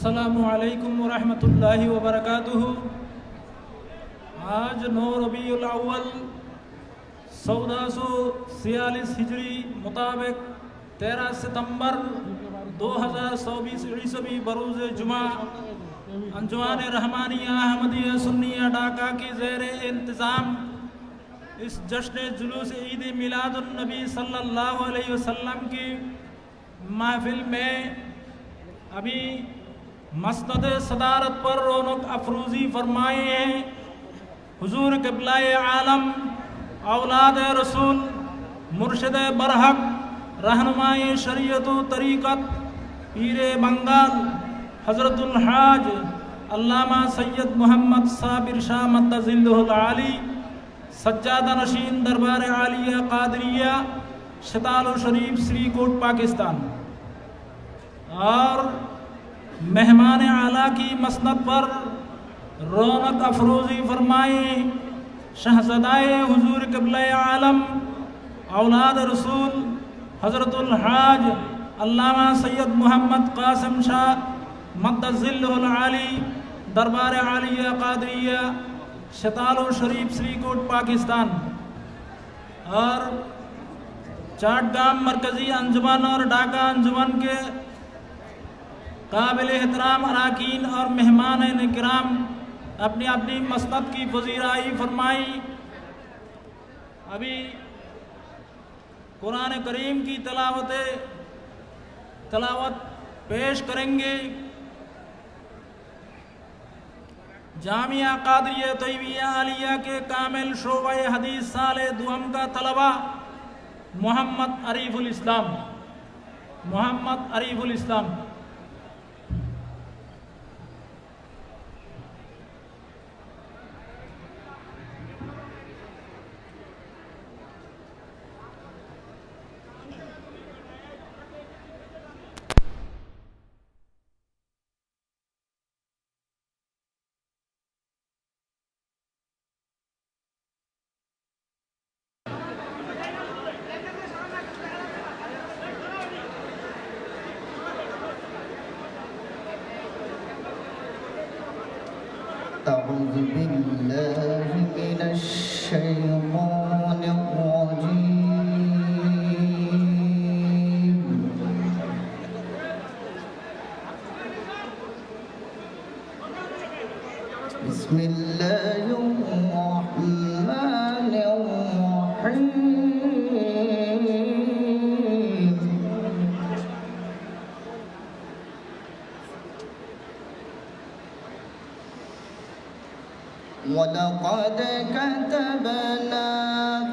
السلام علیکم ورحمۃ اللہ وبرکاتہ۔ آج 9 ربیع الاول 1446 ہجری مطابق 13 ستمبر 2024 عیسوی بروز جمعہ انجمن رحمانیہ احمدیہ سنیہ ڈھاکہ کی زیر انتظام اس جشن جلوس عید میلاد النبی صلی اللہ علیہ وسلم کی محفل میں ابھی مسند صدارت پر رونق افروزی فرمائے ہیں حضور قبلہ عالم، اولاد رسول، مرشد برحق، رہنمائے شریعت و طریقت، پیر بنگال حضرت الحاج علامہ سید محمد صابر شاہ مد ظلہ العالی، سجادہ نشین دربار عالیہ قادریہ شتال و شریف سری کوٹ پاکستان، اور مہمان اعلیٰ کی مسند پر رونق افروزی فرمائے شہزادائے حضور قبلہ عالم، اولاد رسول حضرت الحاج علامہ سید محمد قاسم شاہ مد ظلہ العالی، دربار عالیہ قادریہ شتال و شریف سری کوٹ پاکستان، اور چاٹگام مرکزی انجمن اور ڈھاکہ انجمن کے قابل احترام اراکین اور مہمان کرام اپنی اپنی مسند کی پذیرائی فرمائی۔ ابھی قرآن کریم کی تلاوت پیش کریں گے جامعہ قادریہ طیبیہ عالیہ کے کامل شعبہ حدیث سال دوم کا طلبہ محمد عریف الاسلام۔ أعوذ بالله من الشيطان الرجيم بسم الله الرحمن الرحيم وَلَقَدْ كَتَبْنَا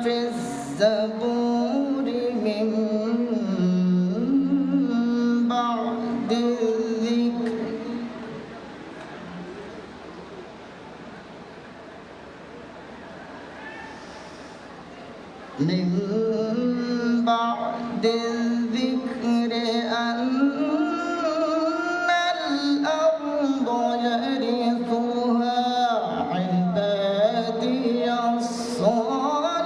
فِي الزَّبُورِ مِن بَعْدِ الذِّكْرِ أَنَّ الْأَرْضَ يَرِثُهَا عِبَادِيَ الصَّالِحُونَ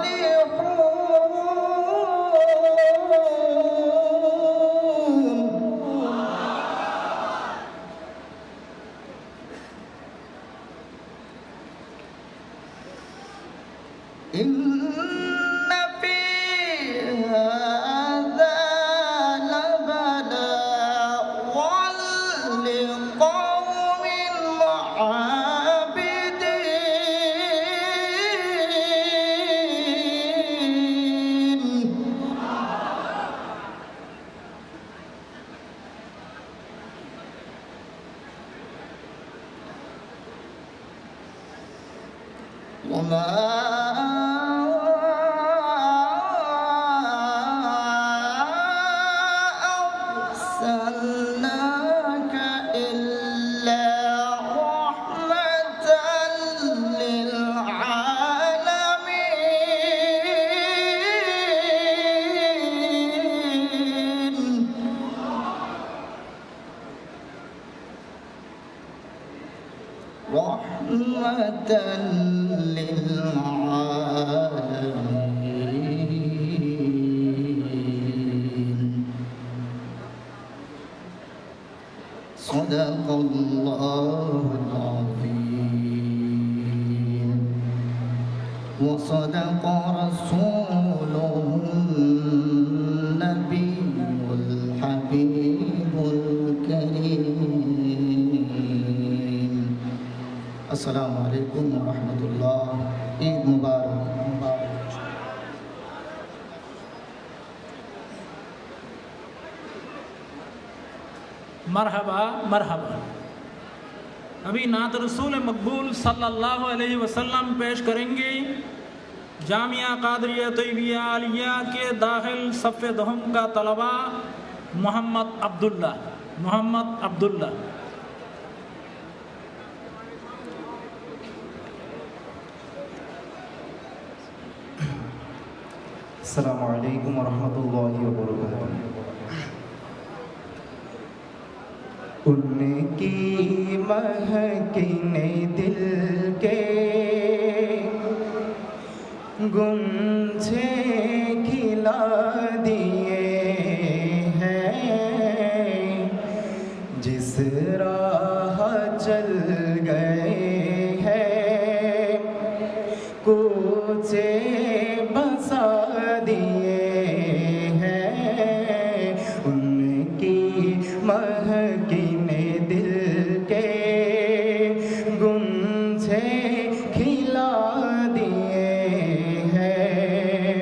إِنَّ فِي هَذَا لَبَلَاغًا لِقَوْمٍ عَابِدِينَ وَمَا أَرْسَلْنَاكَ إِلَّا رَحْمَةً لِلْعَالَمِينَ رَحْمَةً لِلْعَالَمِينَ صدق الله العظيم وصدق رسوله النبي الحبيب الكريم السلام علیکم ورحمۃ اللہ عید مبارک مرحبا مرحبا ابھی نعت رسول مقبول صلی اللہ علیہ وسلم پیش کریں گے جامعہ قادریہ طیبیہ عالیہ کے داخل صف دہم کا طلبہ محمد عبداللہ السلام علیکم ورحمۃ اللہ وبرکاتہ۔ ان کی مہکنے دل کے گنجے کھلا دیے ہیں، جس راہ چل گئے ہیں کوچے بسا دیے ہیں، ان کی مہکنے دل کے گنجے کھلا دیے ہیں۔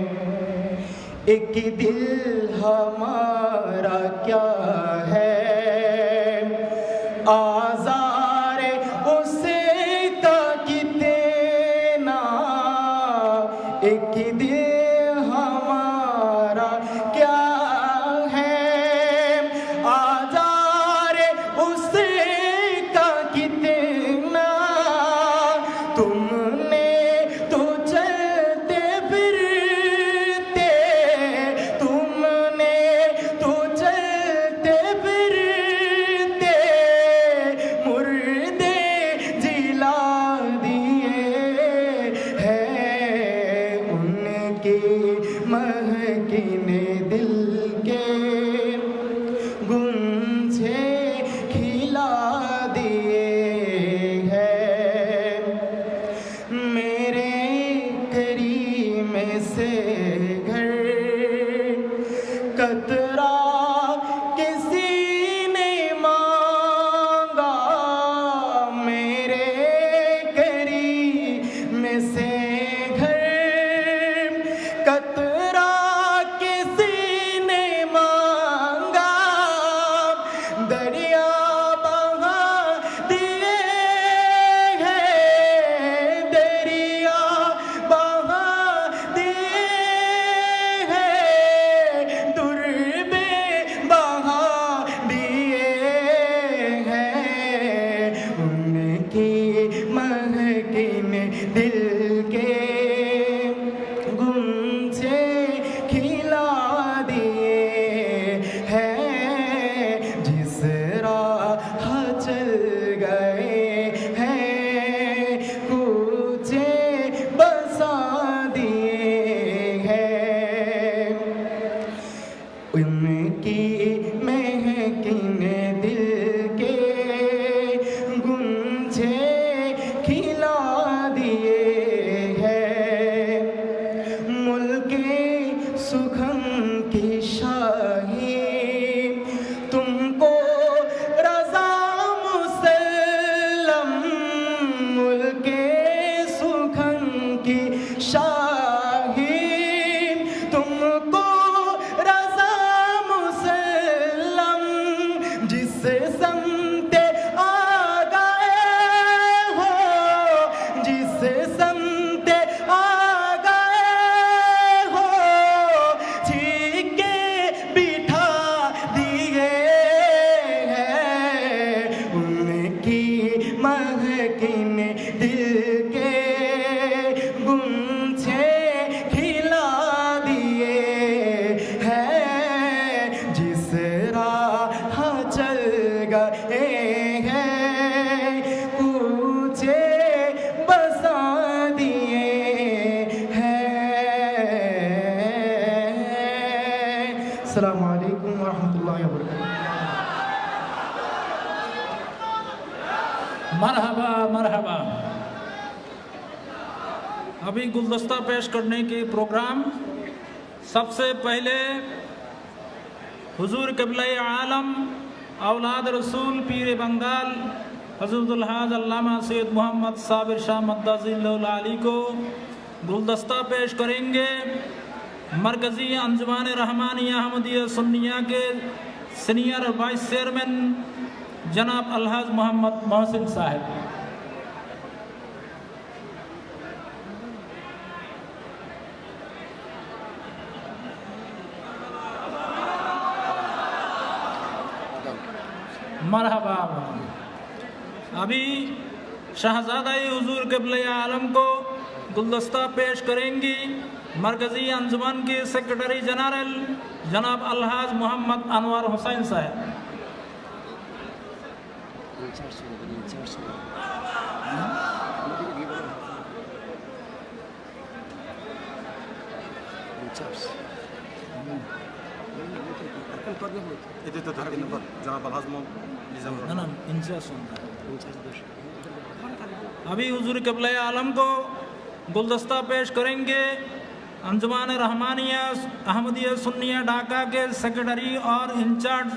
ایک دل ہمارا کیا ہے آزار اسے کا کتنا، ایک دل ہمارا کیا ہے آزار اسے کا کتنا، تم نے تو چلتے پھرتے، تم نے تو چلتے پھرتے مردے جلا دیے ہیں، ان کی مہکنے دل کے گنجے کھلا دیے ہیں۔ میرے کریم سے گھر قطرہ کسی نے مانگا، میرے کریم سے گھر قطرہ کسی نے مانگا، دریا بہا دیے ہیں، دریا بہا دیے ہیں، دربے بہا دیے ہیں، ان کی مہکنے دل کے گنجے کھلا دیے ہیں، جس راہ چل گئے ہیں کوچے بسا دیے ہیں، ان کی مہکنے دل کے گنجے کھلا دیے ہیں۔ ملک سخن کی شاہی تم کو رضا مسلم، ملک سخن کی شاہی تم کو رضا مسلم، جس سمت آ گئے ہو، جس سمت آ گئے ہو چھینکے بٹھا دیے ہیں، ان کی مہکنے دل کے گنجے کھلا دیے ہیں، جس راہ چل گئے ہیں کوچے بسا دیے ہیں۔ السلام علیکم ورحمۃ اللہ وبرکاتہ۔ मरहबा मरहबा। अभी गुलदस्ता पेश करने के प्रोग्राम सबसे पहले हुजूर क़िबला आलम औलाद रसूल पीर बंगाल हज़रतुल हाज अल्लामा सैयद मोहम्मद साबिर शाह मद्दाज़िल्लुल आली को गुलदस्ता पेश करेंगे। मरकज़ी अंजुमान रहमानिया अहमदिया सुन्निया के सीनियर वाइस चेयरमैन जनाब अलहाज मोहम्मद मोहसिन साहब। मरहबा। अभी शहजादा हुजूर क़िबला आलम को गुलदस्ता पेश करेंगी मरकज़ी अंजुमन के सेक्रेटरी जनरल जनाब अलहाज मोहम्मद अनवर हुसैन साहब। अभी हुजूर क़िबला आलम को गुलदस्ता पेश करेंगे अंजुमान रहमानिया अहमदिया सुन्निया ढाका के सेक्रेटरी और इंचार्ज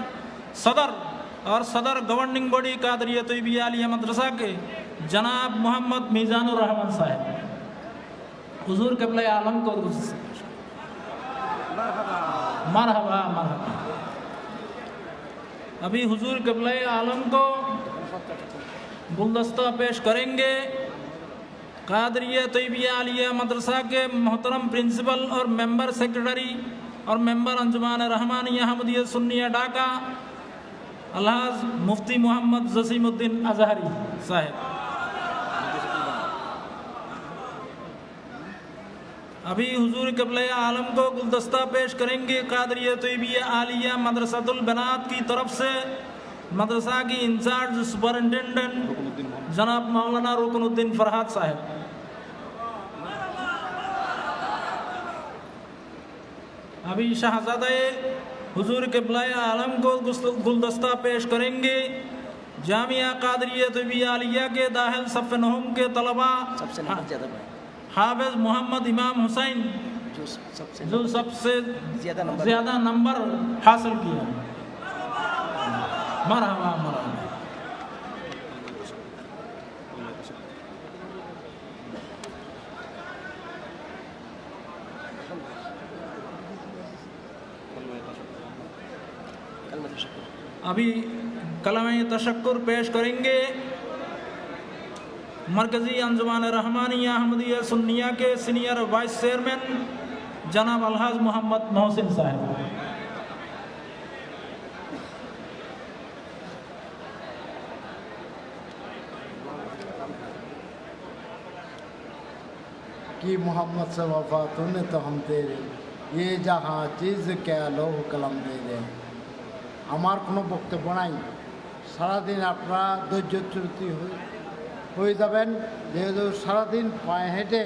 सदर गवर्निंग बॉडी कादरिया तैयबिया आलिया मदरसा के जनाब मोहम्मद मीज़ानुर रहमान साहब। हुजूर क़िबला आलम को मरहबा मरहबा। अभी हुजूर क़िबला आलम को गुलदस्ता पेश करेंगे कादरिया तैयबिया आलिया मदरसा के मोहतरम प्रिंसिपल और मेंबर सेक्रेटरी और मेंबर अंजुमान रहमानिया अहमदिया सुन्निया ढाका अलहाज मुफ्ती मोहम्मद जसीमुद्दीन अजहरी साहब। अभी हुजूर क़िबला आलम को गुलदस्ता पेश करेंगे कादरिया तैयबिया आलिया मदरसातुल बनात की तरफ से मदरसा की इंचार्ज सुपरिटेंडेंट जनाब मौलाना रुकनुद्दीन फरहाद साहब। अभी शहजादा हुजूर क़िबला आलम को गुलदस्ता पेश करेंगे जामिया कादरिया तैयबिया आलिया के दाखिल सफ़ नहुम के तलबा हाफिज मोहम्मद इमाम हुसैन जो सबसे ज़्यादा नंबर हासिल किया। मरहबा मरहबा। अभी कलमे तशक्कुर पेश करेंगे मरकज़ी अंजुमान रहमानिया अहमदिया सुन्निया के सीनियर वाइस चेयरमैन जनाब अलहाज मोहम्मद मोहसिन साहब। कि मोहम्मद से वफा तूने तो हम तेरे ये जहाँ चीज़ क्या लोह कलम दे दे। আমার কোনো বক্তব্য নাই, সারাদিন আপনারা ধৈর্যচ্যুতি হয়ে যাবেন, যেহেতু সারাদিন পায়ে হেঁটে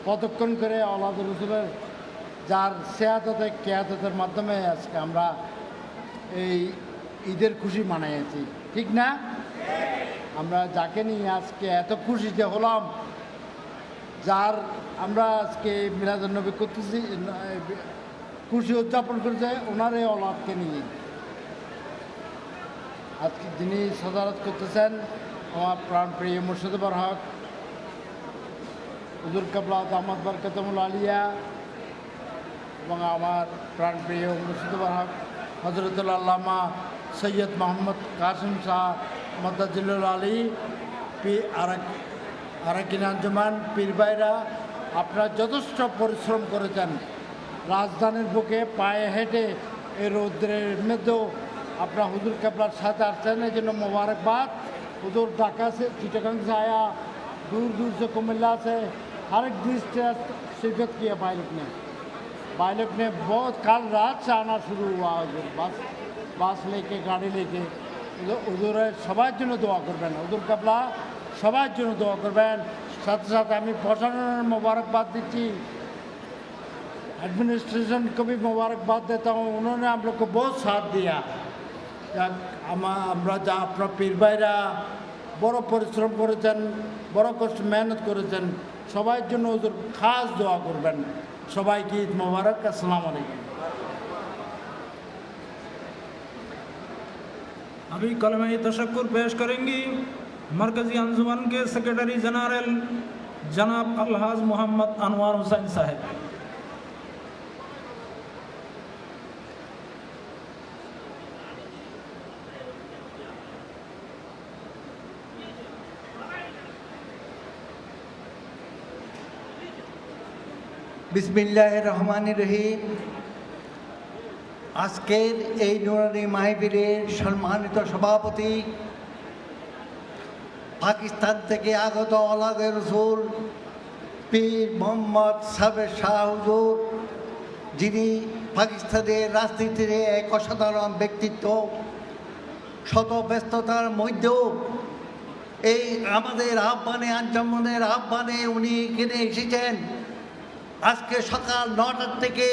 কতক্ষণ করে আওলাদ রসুলের যার সেয়াদতে কেয়াদতের মাধ্যমে আজকে আমরা এই ঈদের খুশি মানাইছি, ঠিক না? আমরা যাকে নিয়ে আজকে এত খুশিতে হলাম, যার আমরা আজকে মিলাদুন্নবী করতেছি, খুশি উদযাপন করছে ওনার এই আওলাদকে নিয়ে। আজকে যিনি সদারত করতেছেন আমার প্রাণপ্রিয় মুর্শিদুল হক হুজুর क़िबला দামাত বরকতুল আলিয়া এবং আমার প্রাণপ্রিয় মুর্শিদুল হক হযরতুল আল্লামা সৈয়দ মোহাম্মদ কাসিম শাহ মদ্দাজিল্লুল আলী আরাকিন আঞ্জুমান পীর ভাইরা, আপনারা যথেষ্ট পরিশ্রম করেছেন। রাজধানীর বুকে পায়ে হেঁটে এই রৌদ্রের মধ্যেও আপনারা হুজুর क़िबलाর साथ আসছেন, এই জন্য मुबारकबाद। हुजूर ढाका से चिटगांग से आया, दूर दूर से कुमिल्ला से हर एक डिस्ट्रिक्ट शिरकत किया। पायलट ने बहुत कल रात से आना शुरू हुआ। हुजूर बस लेके गाड़ी लेके हुजूরের সবার জন্য দোয়া করবেন, হুজুর क़िबला সবার জন্য দোয়া করবেন। সাথে সাথে আমি প্রশাসনের मुबारकबाद দিচ্ছি, एडमिनिस्ट्रेशन को भी मुबारकबाद देता हूँ, उन्होंने हम लोग को बहुत साथ दिया। আমরা যা আপনার পীর ভাইরা বড় পরিশ্রম করেছেন, বড় কষ্ট মেহনত করেছেন, সবার জন্য হুজুর খাস দোয়া করবেন। সবাইকে ঈদ মোবারক। আসসালামু আলাইকুম। अभी कलमा तशक्कुर पेश करेंगी मरकज़ी अंजुमन के सेक्रेटरी जनरल जनाब अलहाज मोहम्मद अनवार हुसैन साहब। বিসমিল্লাহির রহমানির রহিম। আজকের এই নুরানি মাহফিলের সম্মানিত সভাপতি, পাকিস্তান থেকে আগত ওলাদে রসুল পীর মোহাম্মদ সাবের শাহ হুজুর, যিনি পাকিস্তানের রাজনীতির এক অসাধারণ ব্যক্তিত্ব, শত ব্যস্ততার মধ্যেও এই আমাদের আহ্বানে, আঞ্জুমানের আহ্বানে উনি এখানে এসেছেন। আজকে সকাল 9টার থেকে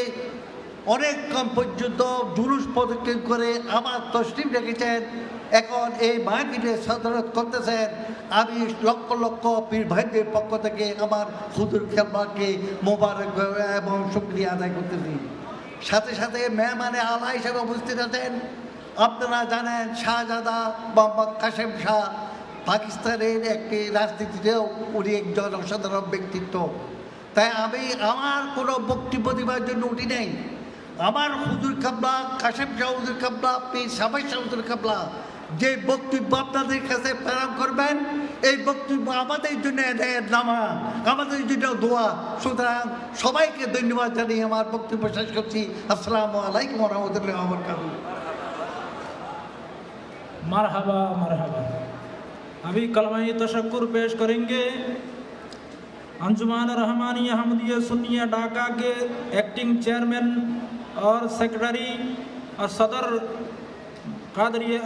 অনেকক্ষণ পর্যন্ত জুলুস পদক্ষেপ করে আমার তসলিম রেখেছেন। এখন এই মাহফিলে সদরত করতেছেন। আমি লক্ষ লক্ষ পীর ভাইদের পক্ষ থেকে আমার হুজুর খেলবাকে মোবারক এবং শুকরিয়া আদায় করতেছি। সাথে সাথে মেহমানে আলা হিসেবে উপস্থিত আছেন, আপনারা জানেন শাহজাদা মোহাম্মদ কাসেম শাহ, পাকিস্তানের একটি রাজনীতিতেও উনি একজন অসাধারণ ব্যক্তিত্ব। তাই আমি আমার কোনো বক্তব্য দেওয়ার জন্য উঠি নেই। আমার হুজুর কাবলা, কাসেম শাহ হুজুর কাবলা, পীর সাবেক শাহ হুজুর কাবলা যে বক্তব্য আপনাদের কাছে প্রেরণ করবেন, এই বক্তব্য আমাদের জন্য হেদায়েত নামা, আমাদের জন্য দোয়া। সুতরাং সবাইকে ধন্যবাদ জানিয়ে আমার বক্তব্য শেষ করছি। আসসালামু আলাইকুম ওয়া রাহমাতুল্লাহি ওয়া বারাকাতুহু। मरहबा मरहबा। अभी कलमा तशक्कुर पेश करेंगे अंजुमान रहमानिया अहमदिया सुन्निया ढाका के एक्टिंग चेयरमैन और सेक्रेटरी और सदर कादरिया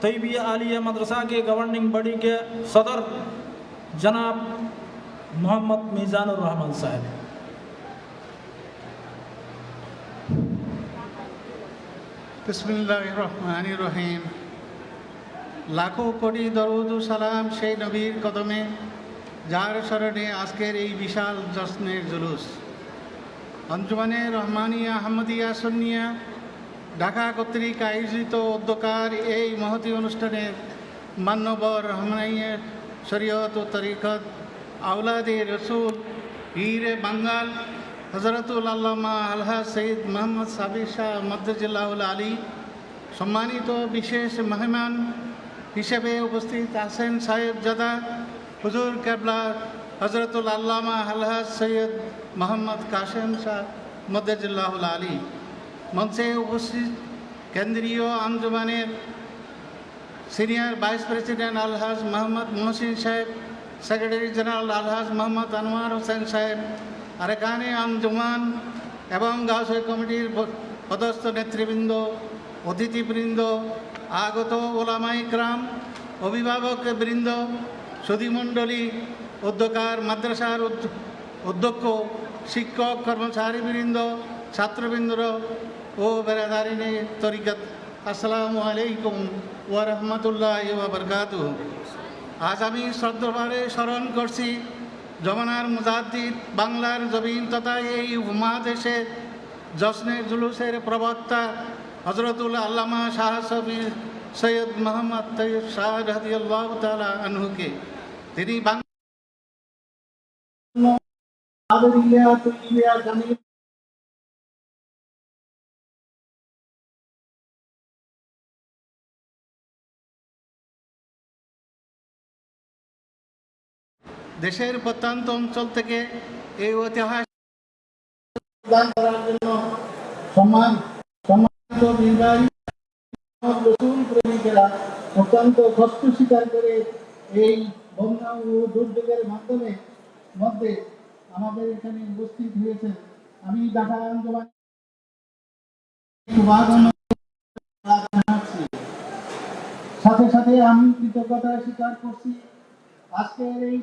तैयबिया आलिया मदरसा के गवर्निंग बॉडी के सदर जनाब मोहम्मद मीज़ानुर रहमान साहब। বিসমিল্লাহির রহমানির রহিম। লাখো কোটি দরুদ ও সালাম সেই নবীর কদমে, যার স্মরণে আজকের এই বিশাল জশ্নের জুলুস। আঞ্জুমানে রহমানিয়া আহমদিয়া সুন্নিয়া ঢাকা কর্তৃক আয়োজিত উদ্যোকার এই মহতী অনুষ্ঠানের মান্যবর রহমানিয়া শরীয়ত ও তরিকত আওলাদে রসুল পীর বাঙ্গাল হজরতুল আল্লামা আলহাজ সৈয়দ মোহাম্মদ সাবির শাহ মদ্দুল্লাহুল আলী, সম্মানিত বিশেষ মেহমান হিসেবে উপস্থিত আছেন সাহেবজাদা হুজুর কেবলা হজরতুল আল্লামা আলহাজ সৈয়দ মোহাম্মদ কাসেম শাহ মদ্দুল্লাহুল আলী, মঞ্চে উপস্থিত কেন্দ্রীয় আঞ্জুমানের সিনিয়র ভাইস প্রেসিডেন্ট আলহাজ মোহাম্মদ মহসিন সাহেব, সেক্রেটারি জেনারেল আলহাজ মোহাম্মদ আনোয়ার হোসেন সাহেব, আরেকানে আঞ্জুমান এবং গাউসে কমিটির পদস্থ নেতৃবৃন্দ, অতিথিবৃন্দ, আগত ওলামাই ইকরাম, অভিভাবকবৃন্দ, সুধীমণ্ডলী, উদ্যোকার মাদ্রাসার অধ্যক্ষ, শিক্ষক কর্মচারীবৃন্দ, ছাত্রবৃন্দ ও বেরাদারিনে তরিকত, আসসালামু আলাইকুম ওয়া রাহমাতুল্লাহি ওয়া বারাকাতুহু। আজ আমি শ্রদ্ধাভরে স্মরণ করছি জমানার মুজাদ্দিদ, বাংলার জবিন তথা এই উপমহাদেশে জশ্নে জুলুসের প্রবক্তা হজরতুল আল্লামা শাহ সৈয়দ মোহাম্মদ তৈয়ব শাহ রাদিয়াল্লাহু তাআলা আনহুকে। তিনি দেশের প্রত্যন্ত অঞ্চল থেকে এই ঐতিহাসিক দান করার জন্য সম্মানিত নির্বাহী রসুল প্রেমিকেরা অত্যন্ত কষ্ট স্বীকার করে এই বন্যা ও দুর্যোগের মধ্যে আমাদের এখানে উপস্থিত হয়েছেন। আমি ঢাকা আঞ্জুমান সাথে সাথে আমি কৃতজ্ঞতা স্বীকার করছি আজকের এই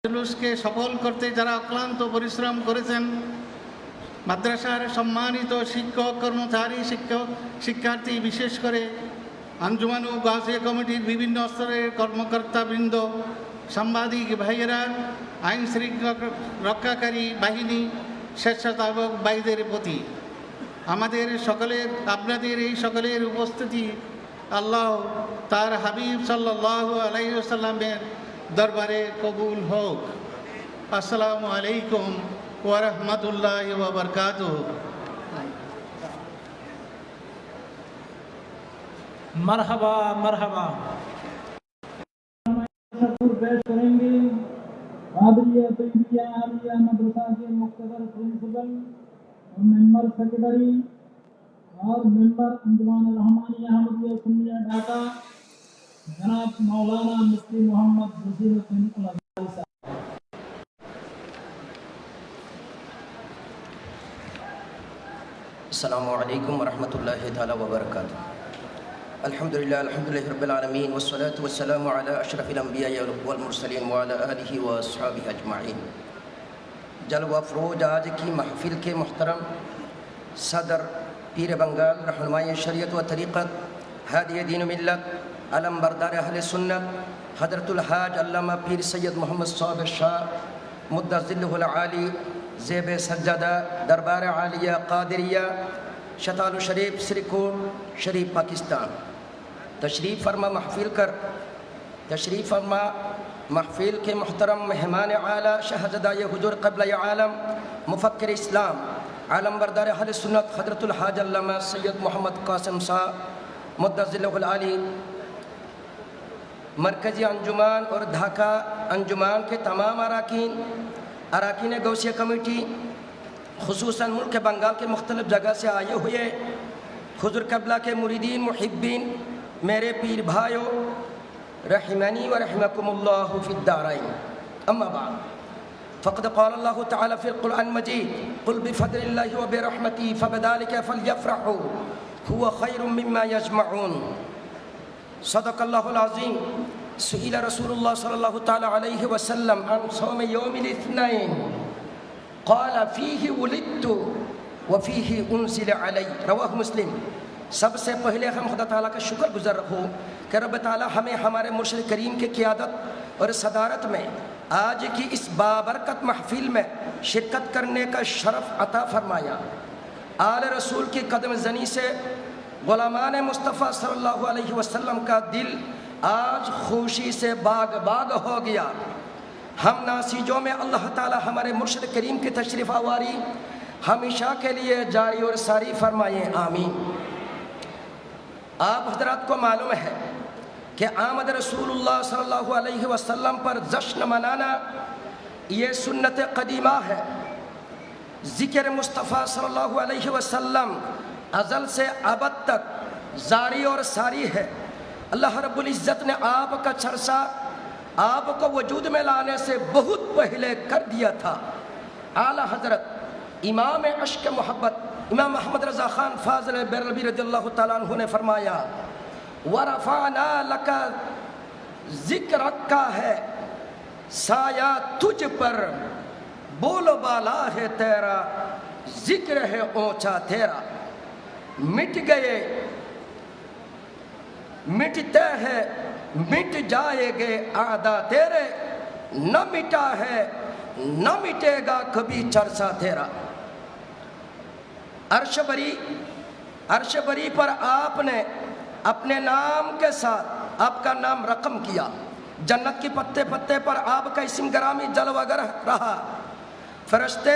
জুলুসকে সফল করতে যারা অক্লান্ত পরিশ্রম করেছেন, মাদ্রাসার সম্মানিত শিক্ষক কর্মচারী শিক্ষার্থী, বিশেষ করে আঞ্জুমান ও গাছিয়া কমিটির বিভিন্ন স্তরের কর্মকর্তাবৃন্দ, সাংবাদিক ভাইয়েরা, আইন শৃঙ্খলা রক্ষাকারী বাহিনী, স্বেচ্ছাসেবক ভাইদের প্রতি আপনাদের এই সকলের উপস্থিতি আল্লাহ তার হাবিব সাল্লাল্লাহু আলাইহি ওয়াসাল্লামের দরবারে কবুল হোক। আসসালামু আলাইকুম ওয়া রাহমাতুল্লাহি ওয়া বারাকাতুহু। मरहबा मरहबा। पेश करेंगे कादरिया तैयबिया आलिया मदरसा के मुख्तदर प्रिंसिपल और मेंबर सेक्रेटरी और मेंबर अंजुमान रहमानिया अहमदिया सुन्निया ढाका जनाब मौलाना मुफ्ती मोहम्मद बशीरुद्दीन अल-अज़हरी साहब। अस्सलामु अलैकुम वरहमतुल्लाहि ताला वबरकातुहू। अल्हम्दुलिल्लाह रब्बिल आलमीन वस्सलातु वस्सलामु अला अशरफिल अंबिया वल मुरसलीन व अला आलिहि व अस्हाबिहि अजमाइन। जलवा अफरोज आज की महफिल के मुहतरम सदर पीर बंगाल रहनुमाई शरीयत व तरीक़त हादी दीन मिल्लत अलम बरदार अहले सुन्नत हज़रतुल हाज अल्लामा पीर सैयद मोहम्मद साबिर शाह मुद्दज़िल्लुहुल आली ज़ेब सज्जादा दरबार आलिया कादरिया शतालु शरीफ श्रीकोट शरीफ पाकिस्तान तशरीफ़ फरमा महफिल के मुहतरम मेहमान आला शहज़दा हुजूर क़िबला आलम मुफ़क्किर इस्लाम आलम बरदार अहले सुन्नत हज़रतुल हाज अल्लामा सैयद मोहम्मद कासिम साहब मुद्दज़िल्लुहुल आली, मरकज़ी अंजुमान और ढाका अंजुमान के तमाम अराकीन गौसिया कमेटी, खुसूसन मुल्क बंगाल के मुख्तलिफ़ जगह से आए हुए हुज़ूर क़िबला के मुरीदीन मुहिब्बीन, मेरे पीर भाइयों, रहिमनी व रहिमकुमुल्लाहु फिद्दारैन। अम्मा बाद फ़क़द क़ाल अल्लाहु तआला फ़िल क़ुरआन मजीद क़ुल बिफ़ज़लिल्लाहि व बिरहमतिही फ़बिज़ालिका फ़लयफ़रहू हुवा ख़ैरुम मिम्मा यजमऊन। सदक़ल्लाहुल अज़ीम। सुइला रसूलुल्लाह सल्लल्लाहु तआला अलैहि वसल्लम अन सौम यौमिल इत्नाइन क़ाल फ़ीही वुलिदतु व फ़ीही उन्ज़िला अलैहि। रवाहु मुस्लिम। सबसे पहले हम खुदा ताला का शुक्रगुज़ार हो कि रब ताला हमें हमारे मुर्शिद करीम के क़ियादत और सदारत में आज की इस बाबरकत महफिल में शिरकत करने का शरफ़ अता फ़रमाया। आले रसूल की कदम ज़नी से ग़ुलामान मुस्तफ़ा सल्लल्लाहु अलैहि वसल्लम का दिल आज खुशी से बाग बाग हो गया। हम नासीजों में अल्लाह ताला हमारे मुर्शिद करीम की तशरीफ़ आवारी हमेशा के लिए जारी और सारी फरमाएँ, आमीन। आप हज़रात को मालूम है कि आमद रसूलुल्लाह सल्लल्लाहु अलैहि वसल्लम पर जश्न मनाना ये सुन्नत कदीमा है। ज़िक्र मुस्तफ़ा सल्लल्लाहु अलैहि वसल्लम अज़ल से अबद तक जारी और सारी है। अल्लाह रब्बुल इज़्ज़त ने आपका चर्चा आपको वजूद में लाने से बहुत पहले कर दिया था। आला हज़रत इमाम अश्क मोहब्बत इमाम अहमद रज़ा ख़ान फ़ाज़िल बेरलवी रज़ियल्लाहु ताला अन्हु ने फरमाया वरफ़अना लका ज़िक्रक का है साया तुझ पर बोलो बाला है तेरा ज़िक्र है ऊंचा तेरा। मिट गए मिटते हैं मिट जाएंगे आदा तेरे न मिटा है न मिटेगा कभी चर्चा तेरा। अर्श बरी पर आपने अपने नाम के साथ आपका नाम रकम किया। जन्नत की पत्ते पत्ते पर आपका इस्म गरामी जलवागर रहा। फरिश्ते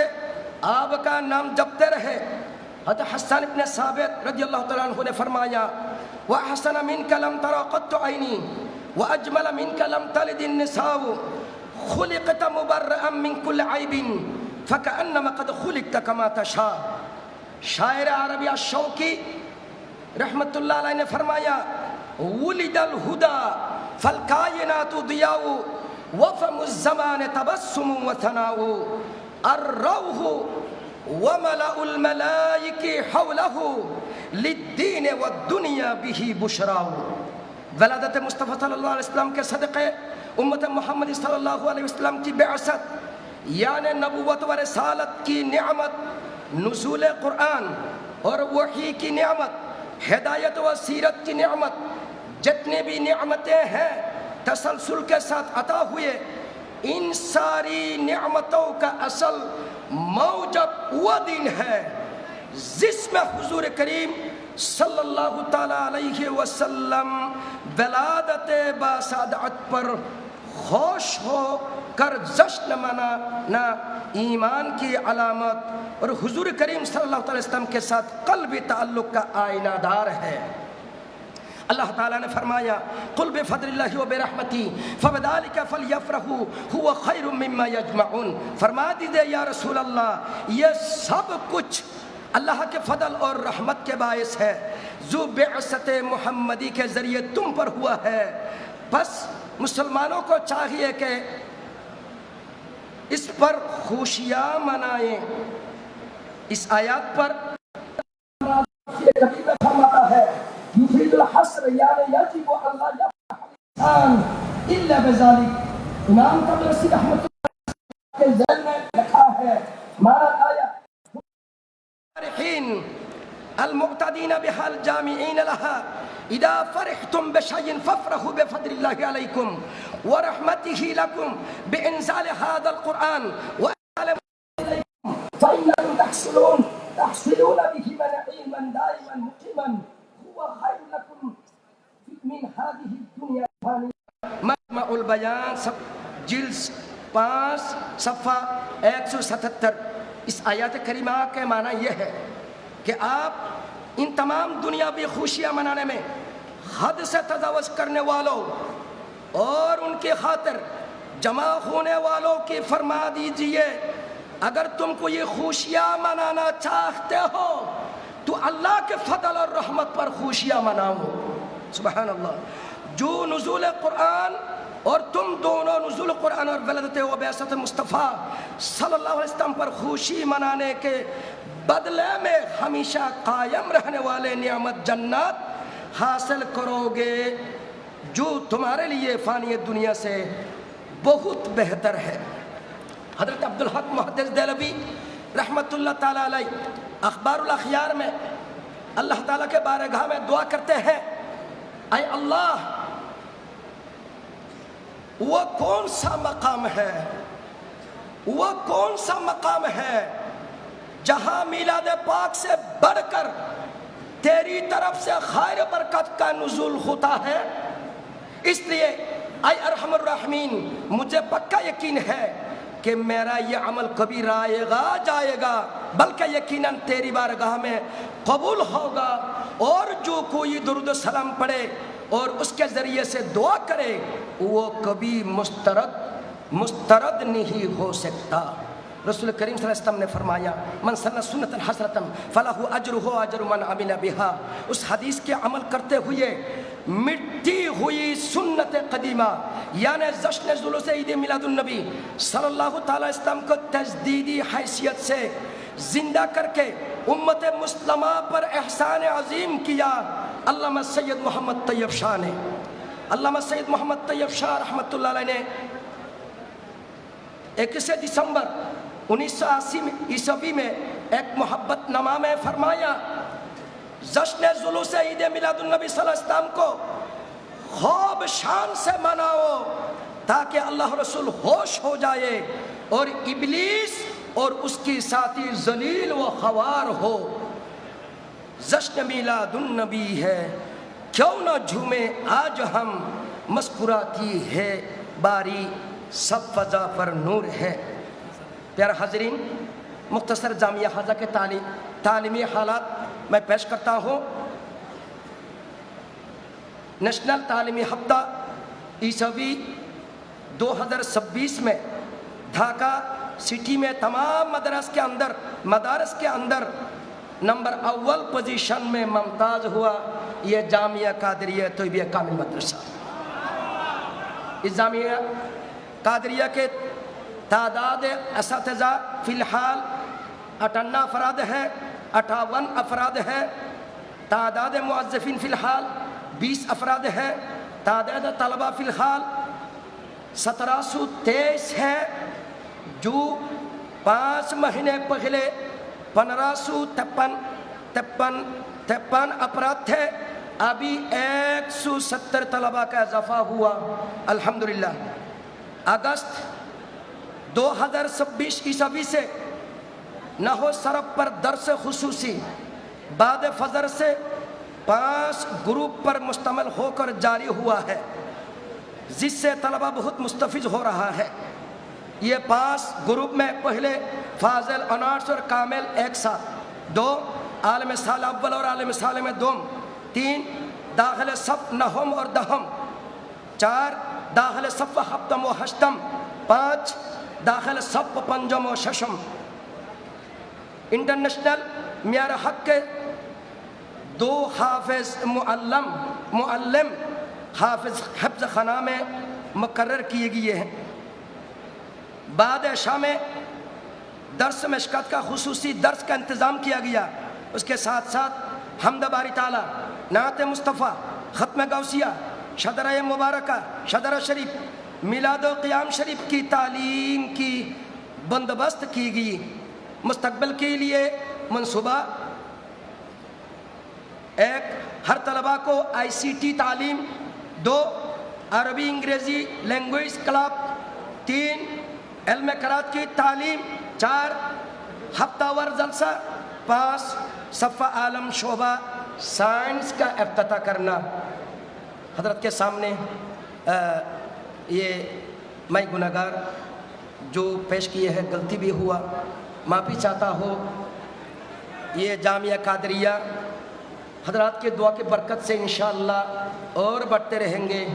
आपका नाम जपते रहे। हज़रत हसन इब्न साबित रज़ियल्लाहु तआला अन्हु ने फरमाया व हसन मिनका लम तरा क़त्तु ऐनी व अजमल मिनका लम तलिद निसाउ खुलिक़त मुबर्रअन मिन कुल्लि ऐबिन फ़कअन्नमा क़द खुलिक़त कमा तशा। शायर अरबी अश-शौकी रहमतुल्लाह अलैहि ने फरमाया वुलिदल हुदा फल कायनातु दियाउ व फमुज़ ज़मान तबस्सुम व थनाउ अर्रौहु व मलाउल मलाइकी हौलहु लिद्दीन व दुनिया बिही बुशराउ। वलादत मुस्तफ़ा सल्लल्लाहु अलैहि वसल्लम के सदक़े उम्मत मोहम्मद सल्लल्लाहु अलैहि वसल्लम की बेअसत यानी नबूवत व रिसालत की निअमत नुज़ूल कुरान और वही की नेमत, हिदायत व सीरत की नेमत, जितने भी नेमतें हैं तसलसल के साथ अता हुए, इन सारी नेमतों का असल मौजब वो दिन है जिसमें हुजूर करीम सल्लल्लाहु ताला अलैहि वसल्लम वलादत बासादत पर खुश हो कर जश्न मनाना ईमान की अलामत और हुजूर करीम सल्लल्लाहु अलैहि वसल्लम के साथ क़ल्बी ताल्लुक़ का आईनादार है। अल्लाह ताला ने फरमाया कुल बिफद्लिल्लाहि व बिरहमती फबिज़ालिका फलयफ़रहू हुवा खैरुम मिम्मा यजमऊन। फरमा दीजिए या रसूल अल्लाह, ये सब कुछ अल्लाह के फजल और रहमत के बायस है जो बिअसत मुहम्मदी के ज़रिए तुम पर हुआ है। बस मुसलमानों को चाहिए कि इस पर खुशियाँ मनाएं। इस आयत पर फरमाता है युफीदुल हस्र यानी यजिब अल्लाह यफ़अल इल्ला बिज़ालिक। इमाम तबरसी रहमतुल्लाह के ज़हन में लिखा है माना आया المعتدين بها الجامعين لها إذا فرحتم بشيء فافرحوا بفضل الله عليكم ورحمته لكم بإنزال هذا القرآن وإليكم فإنكم تحصلون به نعيما دائما مقيما هو خير لكم من هذه الدنيا الفانية। مجمع البيان جلد 5 صفحہ 177। इस आयत करीमा के माना यह है कि आप इन तमाम दुनियावी खुशियाँ मनाने में हद से तजावज़ करने वालों और उनके खातिर जमा होने वालों की फरमा दीजिए, अगर तुमको ये खुशियाँ मनाना चाहते हो तो अल्लाह के फजल और रहमत पर खुशियाँ मनाओ। सुबहान अल्लाह। जो नुज़ूल कुरान और तुम दोनों नुज़ूल कुरान और वलदत व बिअसत मुस्तफ़ा सल्लल्लाहु अलैहि वसल्लम पर खुशी मनाने के बदले में हमेशा कायम रहने वाले नियामत जन्नत हासिल करोगे जो तुम्हारे लिए फ़ानी दुनिया से बहुत बेहतर है। हज़रत अब्दुल हक मुहद्दिस देहलवी रहमतुल्लाह ताला अलैह अखबारुल अखयार में अल्लाह ताला के बारगाह में दुआ करते हैं, ऐ अल्लाह वो कौन सा मकाम है, वो कौन सा मकाम है जहां मिलाद पाक से बढ़कर तेरी तरफ से खैर बरकत का नुज़ूल होता है। इसलिए ऐ अरहमुर राहिमीन, मुझे पक्का यकीन है कि मेरा ये अमल कभी आएगा जाएगा, बल्कि यकीनन तेरी बारगाह में कबूल होगा। और जो कोई दुरूद सलाम पढ़े और उसके ज़रिए से दुआ करे वो कभी मुस्तरद नहीं हो सकता। रसूल करीम सल्लल्लाहु अलैहि वसल्लम ने फरमाया मन सन्ना सुन्नतन हसनतन फलहु अजरुहु अजरु मन अमिला बिहा। उस हदीस के अमल करते हुए मिटती हुई सुन्नत कदीमा यानी जश्न जुलूस ईद मिलादुन नबी सल्लल्लाहु ताला अलैहि वसल्लम को तजदीदी हैसियत से जिंदा करके उम्मत मुस्लिमा पर एहसान अजीम किया अल्लामा सैयद मोहम्मद तैयब शाह ने। अल्लामा सैयद मोहम्मद तैयब शाह रहमतुल्लाह अलैह ने 21 दिसंबर 1980 ईस्वी में एक मोहब्बत नमा में फरमाया जश्न जुलूस ईद मिलादुन नबी सल्लल्लाहु अलैहि वसल्लम को खूब शान से मनाओ ताकि अल्लाह रसूल होश हो जाए और इब्लीस और उसकी साथी जलील व खवार हो। जश्न मिलादुन नबी है क्यों न झूमे आज हम, मुस्कुराती है बारी सब फजा पर नूर है। प्यारे हाज़रीन, मुख्तसर जामिया हाजा के तालीमी हालात मैं पेश करता हूँ। नेशनल तालीमी हफ्ता ईसवी 2026 में ढाका सिटी में तमाम मदारस के अंदर नंबर अव्वल पोजीशन में मुमताज़ हुआ ये जामिया कादरिया तैयबिया कामिल मदरसा। इस जामिया कादरिया के तादाद असातिज़ा फ़िलहाल 58 अफराद हैं, 58 अफराद हैं। तादाद मुअज़्ज़िफ़ीन फ़िलहाल 20 अफराद हैं। तादाद तलबा फ़िलहाल 1723 है। जो 5 महीने पहले 1553 अपराध थे, अभी 170 तलबा का इजाफा हुआ अल्हम्दुलिल्लाह। अगस्त 2026 ईस्वी से नहो सरफ पर दर्स खुसूसी बाद फजर से 5 ग्रुप पर मुश्तमिल होकर जारी हुआ है, जिससे तलबा बहुत मुस्तफिज हो रहा है। ये 5 ग्रुप में पहले फाजिल, ऑनर्स और कामिल एक साथ, 2 आलम साल अव्वल और आलम साल में दोम, 3 दाखिल सफ नहम और दहम, 4 दाखिल सफ हफ्तम व हश्तम, 5 दाखिल सफ पंजम व शशम। इंटरनेशनल मियार हक के 2 हाफिज मुअल्लिम हाफिज हिफ्ज़ खाना में मुकर्रर किए गए हैं। बाद शाम में दर्स मशक़त का खुसूसी दर्स का इंतज़ाम किया गया। उसके साथ साथ हम्द बारी ताला, नात मुस्तफ़ा, ख़त्म गौसिया, शदर मुबारक, शदर शरीफ, मिलाद व क़ियाम शरीफ की तालीम की बंदोबस्त की गई। मुस्तक़बिल के लिए मनसूबा 1 हर तलबा को ICT तालीम, 2 अरबी अंग्रेज़ी लैंग्वेज क्लब, 3 इल्म क़रात की तालीम, 4 हफ्तावार जलसा, 5 सफ़ा आलम शोबा साइंस का इफ्तिताह करना। हज़रत के सामने ये मैं गुनहगार जो पेश किए हैं, गलती भी हुआ, माफ़ी चाहता हो। ये जामिया कादरिया हज़रात के दुआ के बरकत से इंशाअल्लाह और बढ़ते रहेंगे।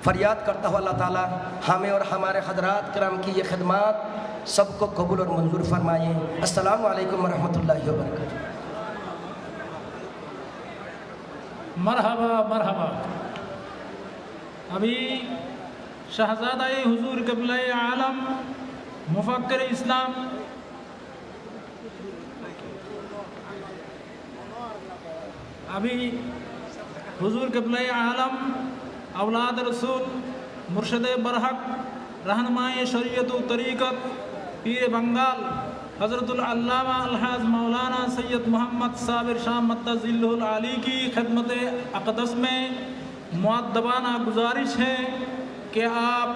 फरियाद करता हूँ अल्लाह ताला हमें और हमारे हज़रात करम की ये खिदमत सबको कबूल और मंजूर फरमाए। अस्सलामु अलैकुम वरहमतुल्लाहि वबरकातुहू। मरहबा मरहबा। अभी शहज़ादा हुजूर क़िबला आलम मुफक्किर इस्लाम हुजूर क़िबला आलम औलाद रसूल मुर्शद बरहक रहनुमाए शरीयत व तरीक़त पीर बंगाल हज़रतुल अल्लामा अलहाज मौलाना सैयद मोहम्मद साबिर शाह मद्दज़िल्लुहुल आली की खिदमत अक़दस में मुअद्दबाना गुजारिश है कि आप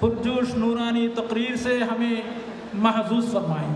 पुरजोश नूरानी तकरीर से हमें महजूज़ फरमाएँ।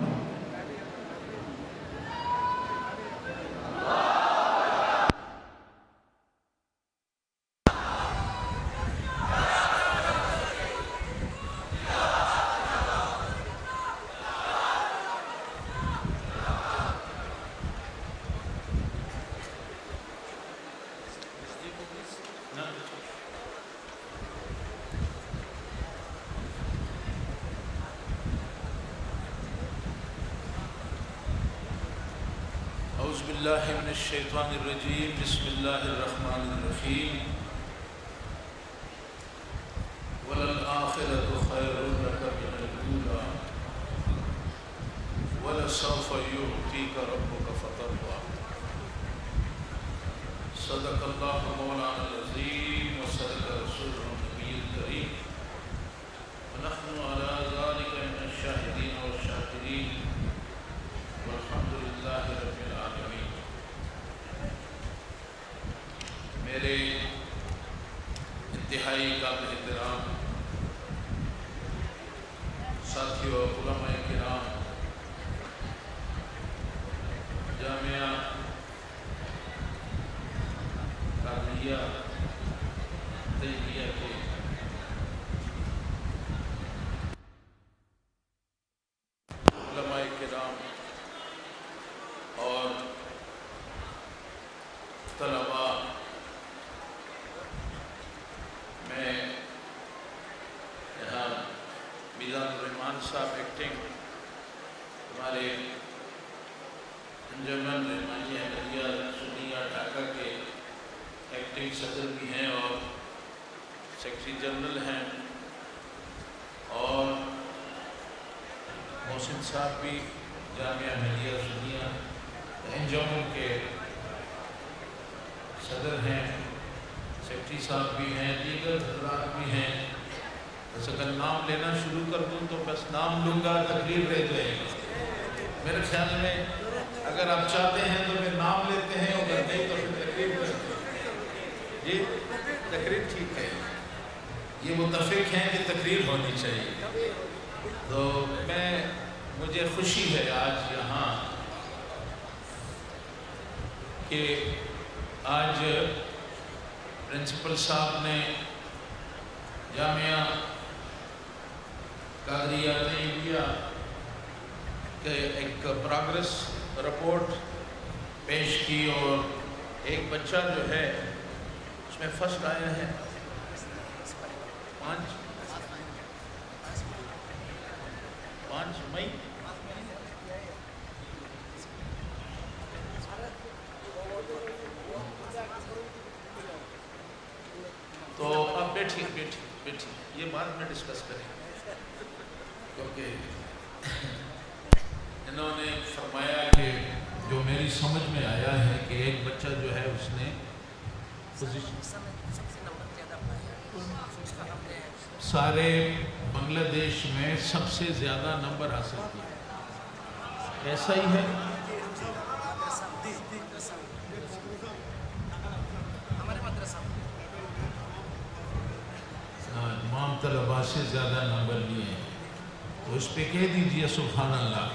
औज़ुबिल्लाहि मिनश्शैतानिर्रजीम बिस्मिल्लाहिर्रहमानिर्रहीम वलल आखिरतु खैरुन लका मिनल ऊला वलसौफा युअतीका रब्बुका फतरदा। सदक़ल्लाहु मौलाना अज़ीम व सदक़ रसूलुहुन नबिय्युल करीम व नहनु अला ज़ालिका मिनश शाहिदीन व शाकिरीन वल्हम्दुलिल्लाहि रब्बिल आलमीन। मेरे इंतहाई काबिल एहतराम साथियों, उलमाए किराम, जामिया कादरिया तैयबिया के उलमाए किराम और तलबा, मैं यहाँ मिजानुर्रहमान साहब एक्टिंग हमारे अंजुमन रहमानिया अहमदिया सुन्निया ढाका के एक्टिंग सदर भी हैं और सेक्रेटरी जनरल हैं, और मोहसिन साहब भी जामिया अहमदिया सुन्निया अंजुमन के सदर हैं, सेक्रेटरी साहब भी हैं, दीगर हज़रात भी हैं। बस अगर नाम लेना शुरू कर दूँ तो बस नाम लूँगा, तकरीर रह जाएगी। میرے خیال میں اگر آپ چاہتے ہیں تو پھر نام لیتے ہیں، اگر نہیں تو پھر تقریر کرتے ہیں۔ جی تقریر ٹھیک ہے، یہ متفق ہیں کہ تقریر ہونی چاہیے۔ تو مجھے خوشی ہے آج یہاں کہ آج پرنسپل صاحب نے جامعہ قادریہ طیبیہ کے ایک پروگریس رپورٹ پیش کی، اور ایک بچہ جو ہے اس میں فرسٹ آیا ہے 5 مئی۔ تو اب بیٹھی یہ بعد میں ڈسکس کریں گے، کیونکہ انہوں نے فرمایا کہ جو میری سمجھ میں آیا ہے کہ ایک بچہ جو ہے اس نے سارے بنگلہ دیش میں سب سے زیادہ نمبر حاصل کیا، ایسا ہی ہے؟ امام طلباء سے زیادہ نمبر لیے ہیں، تو اس پہ کہہ دیجئے سبحان اللہ،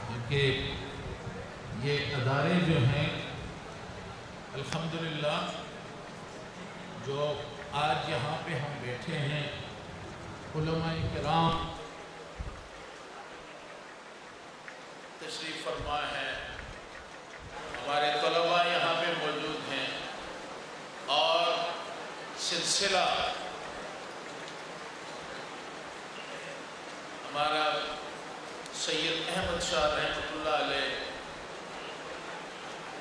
کیونکہ یہ ادارے جو ہیں الحمدللہ جو آج یہاں پہ ہم بیٹھے ہیں، علماء کرام تشریف فرما ہے، ہمارے طلباء یہاں پہ موجود ہیں، اور سلسلہ ہمارا سید احمد شاہ رحمۃ اللہ علیہ،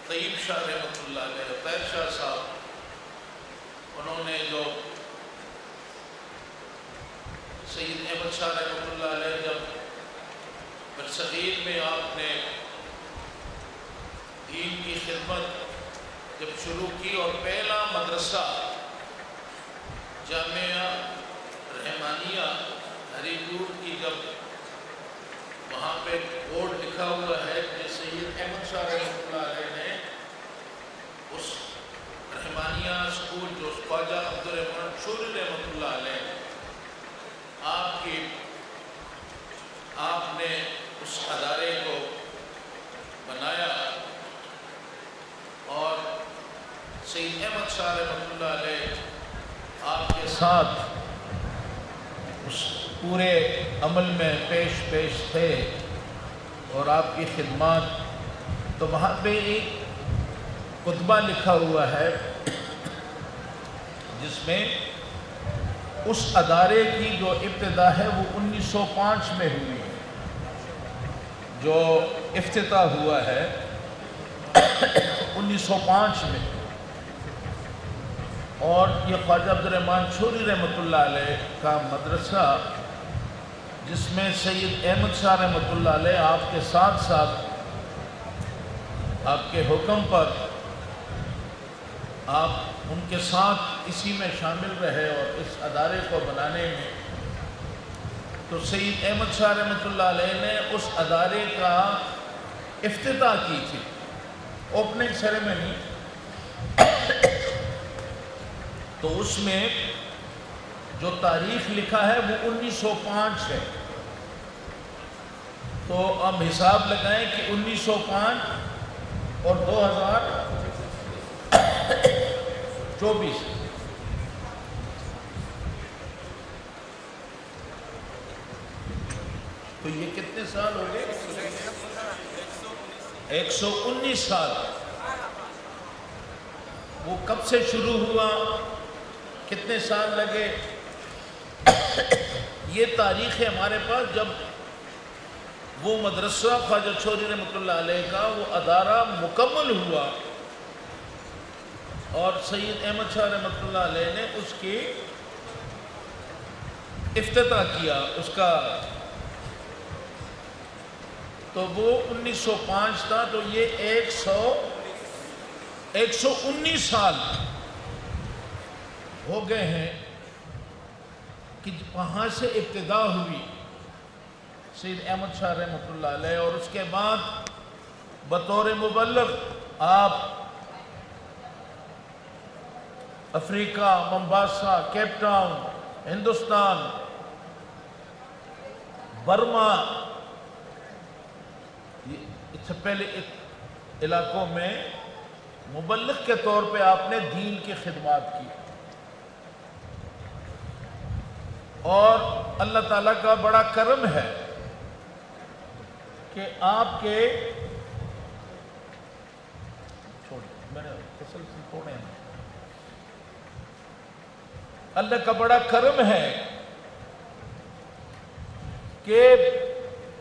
طیب شاہ رحمۃ اللہ علیہ، طیر شاہ صاحب، انہوں نے جو سید احمد شاہ رحمۃ اللہ علیہ جب برصغیر میں آپ نے دین کی خدمت جب شروع کی، اور پہلا مدرسہ جامعہ رحمانیہ ہری پور کی جب وہاں پہ بورڈ لکھا ہوا ہے کہ سید احمد شاہ رحمۃ اللہ علیہ نے اس رحمانیہ اسکول جو خواجہ عبدالرحمن شوری رحمۃ اللہ علیہ آپ نے اس ادارے کو بنایا، اور سید احمد شاہ رحمۃ اللہ علیہ آپ کے ساتھ اس پورے عمل میں پیش تھے، اور آپ کی خدمات، تو وہاں پہ ایک خطبہ لکھا ہوا ہے جس میں اس ادارے کی جو ابتدا ہے وہ 1905 میں ہوئی ہے، جو افتتاح ہوا ہے 1905 میں، اور یہ خواجہ عبدالرحمن شوری رحمۃ اللہ علیہ کا مدرسہ، جس میں سید احمد شاہ رحمۃ اللہ علیہ آپ کے ساتھ ساتھ آپ کے حکم پر آپ ان کے ساتھ اسی میں شامل رہے، اور اس ادارے کو بنانے میں تو سید احمد شاہ رحمۃ اللہ علیہ نے اس ادارے کا افتتاح کی تھی، اوپننگ سیریمنی، تو اس میں جو تاریخ لکھا ہے وہ 1905 ہے، تو اب حساب لگائیں کہ 1905 اور 2024 تو یہ کتنے سال ہو گئے؟ 119 سال۔ وہ کب سے شروع ہوا، کتنے سال لگے، یہ تاریخ ہے ہمارے پاس جب وہ مدرسہ خواجہ شوری رحمۃ اللہ علیہ کا وہ ادارہ مکمل ہوا، اور سید احمد شاہ رحمۃ اللہ علیہ نے اس کی افتتاح کیا اس کا، تو وہ 1905 تھا، تو یہ 119 سال ہو گئے ہیں کہ وہاں سے ابتدا ہوئی، सैयद अहमद शाह रहमतुल्लाह अलैह, और उसके बाद बतौर मुबल्लिग आप Africa, Mombasa, Cape Town, Hindustan, Burma, इससे पहले इलाकों में मुबल्लिग के तौर पे आपने दीन की खिदमत की। और अल्लाह ताला का बड़ा करम है कि आपके अल्लाह का बड़ा करम है कि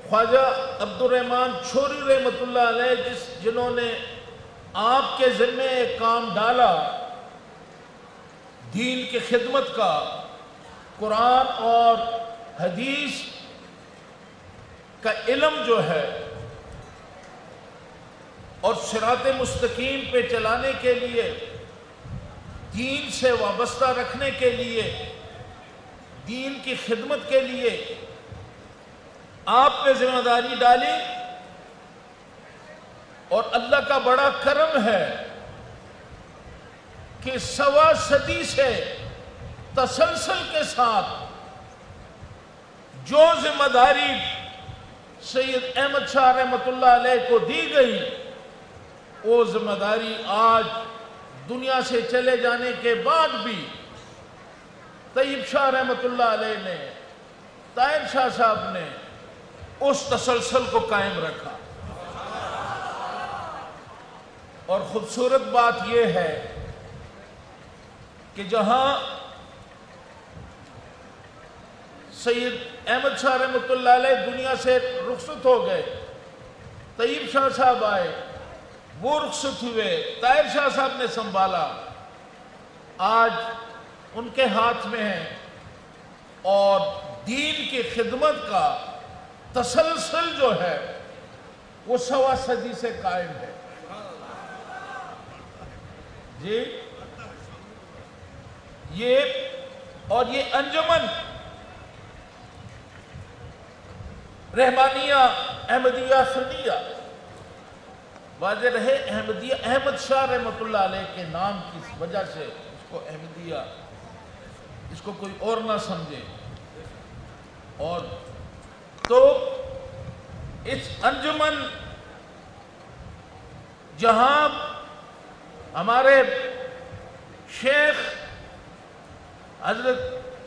ख्वाजा अब्दुर्रहमान छोरी रहमतुल्लाह अलैह जिन्होंने आपके ज़िम्मे एक काम डाला दीन की खिदमत का, कुरान और हदीस का इल्म जो है और सिराते मुस्तकीम पे चलाने के लिए, दीन से वाबस्ता रखने के लिए, दीन की खिदमत के लिए आप पे जिम्मेदारी डाली। और अल्लाह का बड़ा करम है कि 1.25 सदी से तसलसल के साथ जो जिम्मेदारी सैयद अहमद शाह रहमतुल्लाह अलैह को दी गई, वो जिम्मेदारी आज दुनिया से चले जाने के बाद भी तैयब शाह रहमतुल्लाह अलैह ने, ताहिर शाह साहब ने उस तसलसल को कायम रखा। और खूबसूरत बात यह है कि जहां सैयद अहमद शाह रहमतुल्लाह अलैह दुनिया से रुखसत हो गए, तैयब शाह साहब आए, वो रुखसत हुए, ताहिर शाह साहब ने संभाला, आज उनके हाथ में है। और दीन की खिदमत का तसलसल जो है वो 1.25 सदी से कायम है जी। ये अंजुमन रहमानिया अहमदिया सुन्निया, वाज़ेह रहे अहमदिया अहमद शाह रहमतुल्लाह अलैह के नाम की वजह से इसको अहमदिया, इसको कोई और ना समझे। और तो इस अंजुमन जहां हमारे शेख हजरत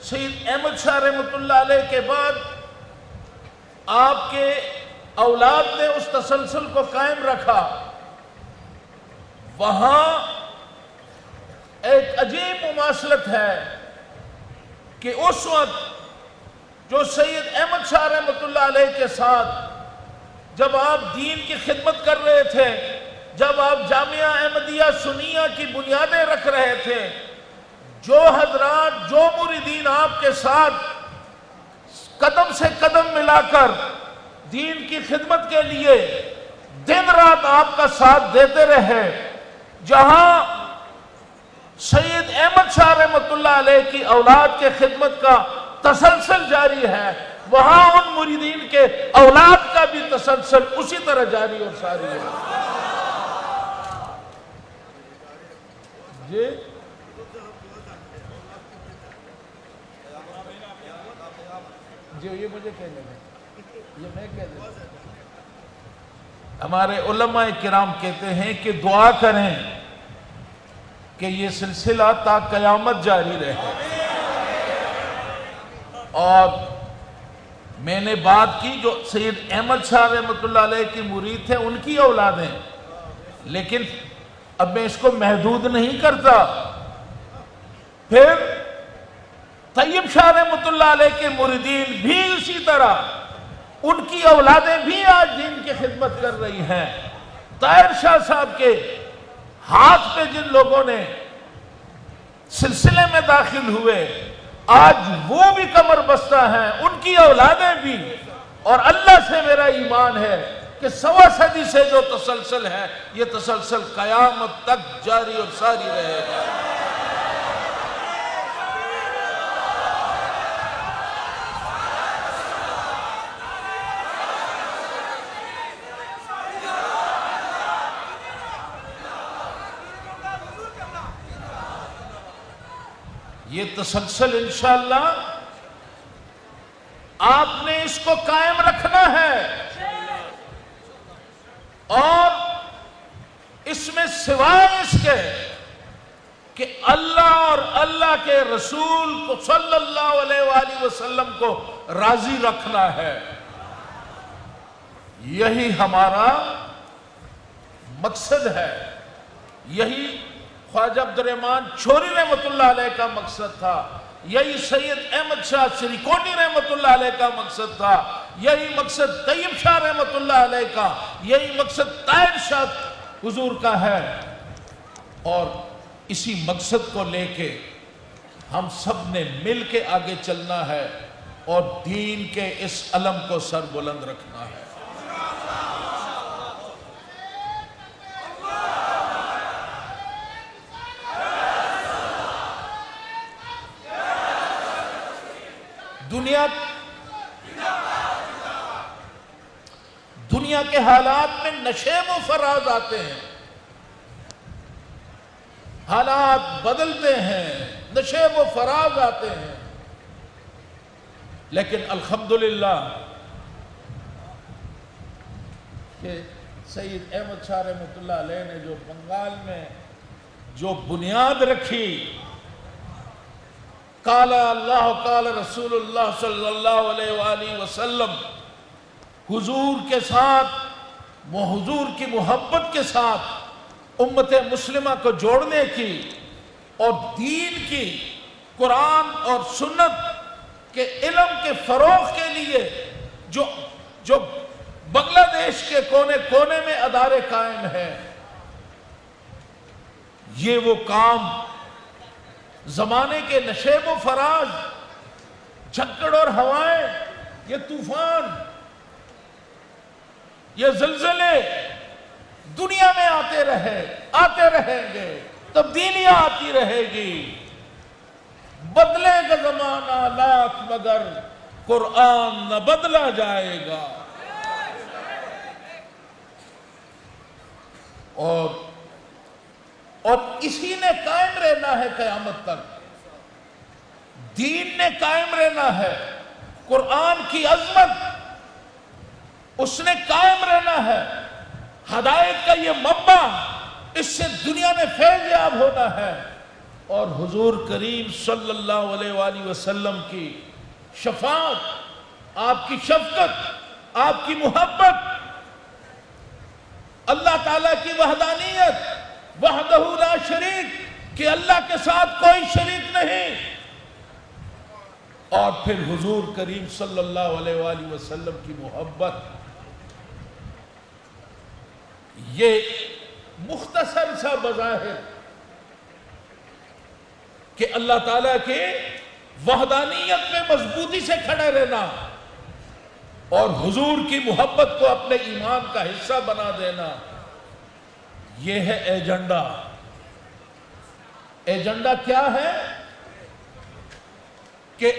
सैयद अहमद शाह रहमतुल्लाह अलैह के बाद आपके औलाद ने उस तसलसल को कायम रखा, वहां एक अजीब मुमासलत है कि उस वक्त जो सैयद अहमद शाह रहमतुल्लाह अलैह के साथ जब आप दीन की खिदमत कर रहे थे, जब आप जामिया अहमदिया सुन्निया की बुनियादें रख रहे थे, जो हजरात, जो मुरीदीन आपके साथ कदम से कदम मिलाकर दीन की खिदमत के लिए दिन रात आपका साथ देते रहे, जहां सैयद अहमद शाह रहमतुल्लाह अलैह की औलाद के खिदमत का तसलसल जारी है, वहां उन मुरीदीन के औलाद का भी तसलसल उसी तरह जारी और सारी है जी। जी ये मुझे कहने दें, ये मैं कह देता। हमारे उलमाए किराम कहते हैं कि दुआ करें कि ये सिलसिला ता क़यामत जारी रहे। और मैंने बात की जो सैयद अहमद शाह रहमतुल्लाह अलैह की मुरीद थे, उनकी औलादें, लेकिन अब मैं इसको महदूद नहीं करता। फिर तैयब शाह रहमतुल्लाह अलैह के मुरीदीन भी इसी तरह, उनकी औलादें भी आज दीन की खिदमत कर रही हैं। ताहिर शाह साहब के हाथ पे जिन लोगों ने सिलसिले में दाखिल हुए, आज वो भी कमर बस्ता हैं, उनकी औलादें भी। और अल्लाह से मेरा ईमान है कि 1.25 सदी से जो तसलसल है, ये तसलसल कयामत तक जारी और सारी रहेगा। یہ تسلسل انشاءاللہ آپ نے اس کو قائم رکھنا ہے، اور اس میں سوائے اس کے کہ اللہ اور اللہ کے رسول کو صلی اللہ علیہ وآلہ وسلم کو راضی رکھنا ہے، یہی ہمارا مقصد ہے، یہی خواجہ عبد الرحمن چھوری رحمۃ اللہ علیہ کا مقصد تھا، یہی سید احمد شاہ سریکونی رحمۃ اللہ علیہ کا مقصد تھا، یہی مقصد طیب شاہ رحمۃ اللہ علیہ کا، یہی مقصد طاہر شاہ حضور کا ہے، اور اسی مقصد کو لے کے ہم سب نے مل کے آگے چلنا ہے اور دین کے اس علم کو سر بلند رکھنا ہے۔ دنیا کے حالات میں نشیب و فراز آتے ہیں، حالات بدلتے ہیں، نشیب و فراز آتے ہیں، لیکن الحمدللہ کہ سید احمد شاہ رحمۃ اللہ علیہ نے جو بنگال میں جو بنیاد رکھی، قال اللہ قال رسول اللہ صلی اللہ علیہ وآلہ وسلم، حضور کے ساتھ، حضور کی محبت کے ساتھ امت مسلمہ کو جوڑنے کی اور دین کی، قرآن اور سنت کے علم کے فروغ کے لیے جو بنگلہ دیش کے کونے کونے میں ادارے قائم ہیں، یہ وہ کام زمانے کے نشیب و فراز، جھکڑ اور ہوائیں، یہ طوفان، یہ زلزلے دنیا میں آتے رہیں گے، تبدیلیاں آتی رہے گی، بدلے گا زمانہ لاکھ مگر قرآن نہ بدلا جائے گا، اور اسی نے قائم رہنا ہے قیامت تک، دین نے قائم رہنا ہے، قرآن کی عظمت اس نے قائم رہنا ہے، ہدایت کا یہ منبع، اس سے دنیا میں فیض یاب ہونا ہے، اور حضور کریم صلی اللہ علیہ وآلہ وسلم کی شفاعت، آپ کی شفقت، آپ کی محبت، اللہ تعالیٰ کی وحدانیت، وحدہ لا شریک، کہ اللہ کے ساتھ کوئی شریک نہیں، اور پھر حضور کریم صلی اللہ علیہ وآلہ وسلم کی محبت، یہ مختصر سا بظاہر کہ اللہ تعالیٰ کے وحدانیت میں مضبوطی سے کھڑے رہنا اور حضور کی محبت کو اپنے ایمان کا حصہ بنا دینا، یہ ہے ایجنڈا۔ ایجنڈا کیا ہے؟ کہ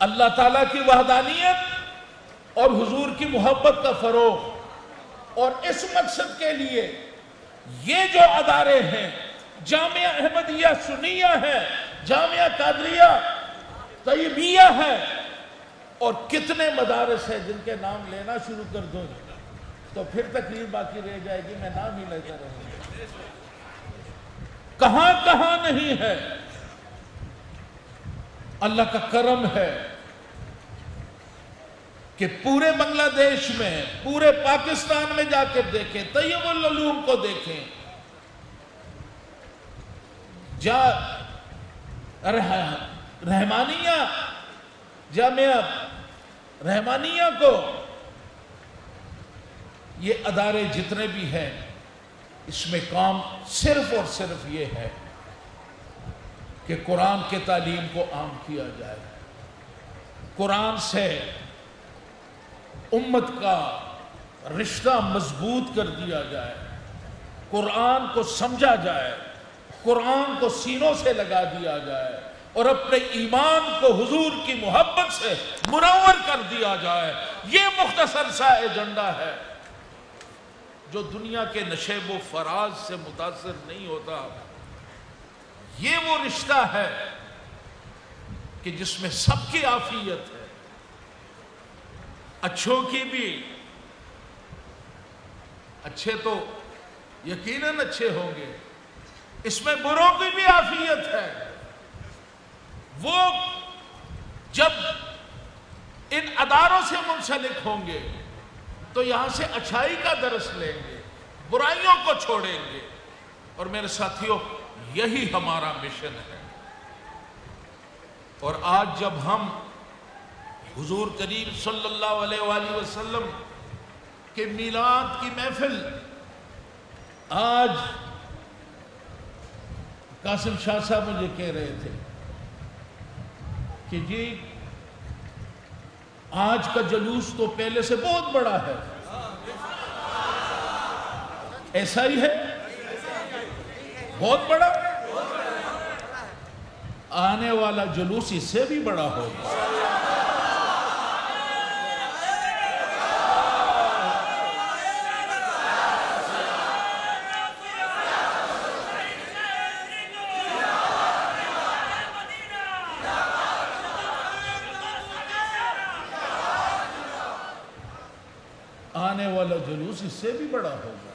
اللہ تعالیٰ کی وحدانیت اور حضور کی محبت کا فروغ، اور اس مقصد کے لیے یہ جو ادارے ہیں، جامعہ احمدیہ سنیہ ہے، جامعہ قادریہ طیبیہ ہے، اور کتنے مدارس ہیں جن کے نام لینا شروع کر دوں تو پھر تقریر باقی رہ جائے گی، میں نام ہی لیتا رہوں گا، کہاں کہاں نہیں ہے۔ اللہ کا کرم ہے کہ پورے بنگلہ دیش میں، پورے پاکستان میں جا کے دیکھیں، طیب العلوم کو دیکھیں، رحمانیہ، جامعہ رحمانیہ کو، یہ ادارے جتنے بھی ہیں، اس میں کام صرف اور صرف یہ ہے کہ قرآن کے تعلیم کو عام کیا جائے، قرآن سے امت کا رشتہ مضبوط کر دیا جائے، قرآن کو سمجھا جائے، قرآن کو سینوں سے لگا دیا جائے، اور اپنے ایمان کو حضور کی محبت سے منور کر دیا جائے۔ یہ مختصر سا ایجنڈا ہے جو دنیا کے نشیب و فراز سے متاثر نہیں ہوتا، یہ وہ رشتہ ہے کہ جس میں سب کی عافیت ہے، اچھوں کی بھی، اچھے تو یقیناً اچھے ہوں گے، اس میں بروں کی بھی عافیت ہے۔ وہ جب ان اداروں سے منسلک ہوں گے تو یہاں سے اچھائی کا درس لیں گے، برائیوں کو چھوڑیں گے، اور میرے ساتھیوں یہی ہمارا مشن ہے۔ اور آج جب ہم حضور کریم صلی اللہ علیہ وآلہ وسلم کے میلاد کی محفل، آج قاسم شاہ صاحب مجھے کہہ رہے تھے کہ جی آج کا جلوس تو پہلے سے بہت بڑا ہے، ایسا ہی ہے؟ بہت بڑا؟ آنے والا جلوس اس سے بھی بڑا ہوگا۔ آنے والا جلوس اس سے بھی بڑا ہوگا،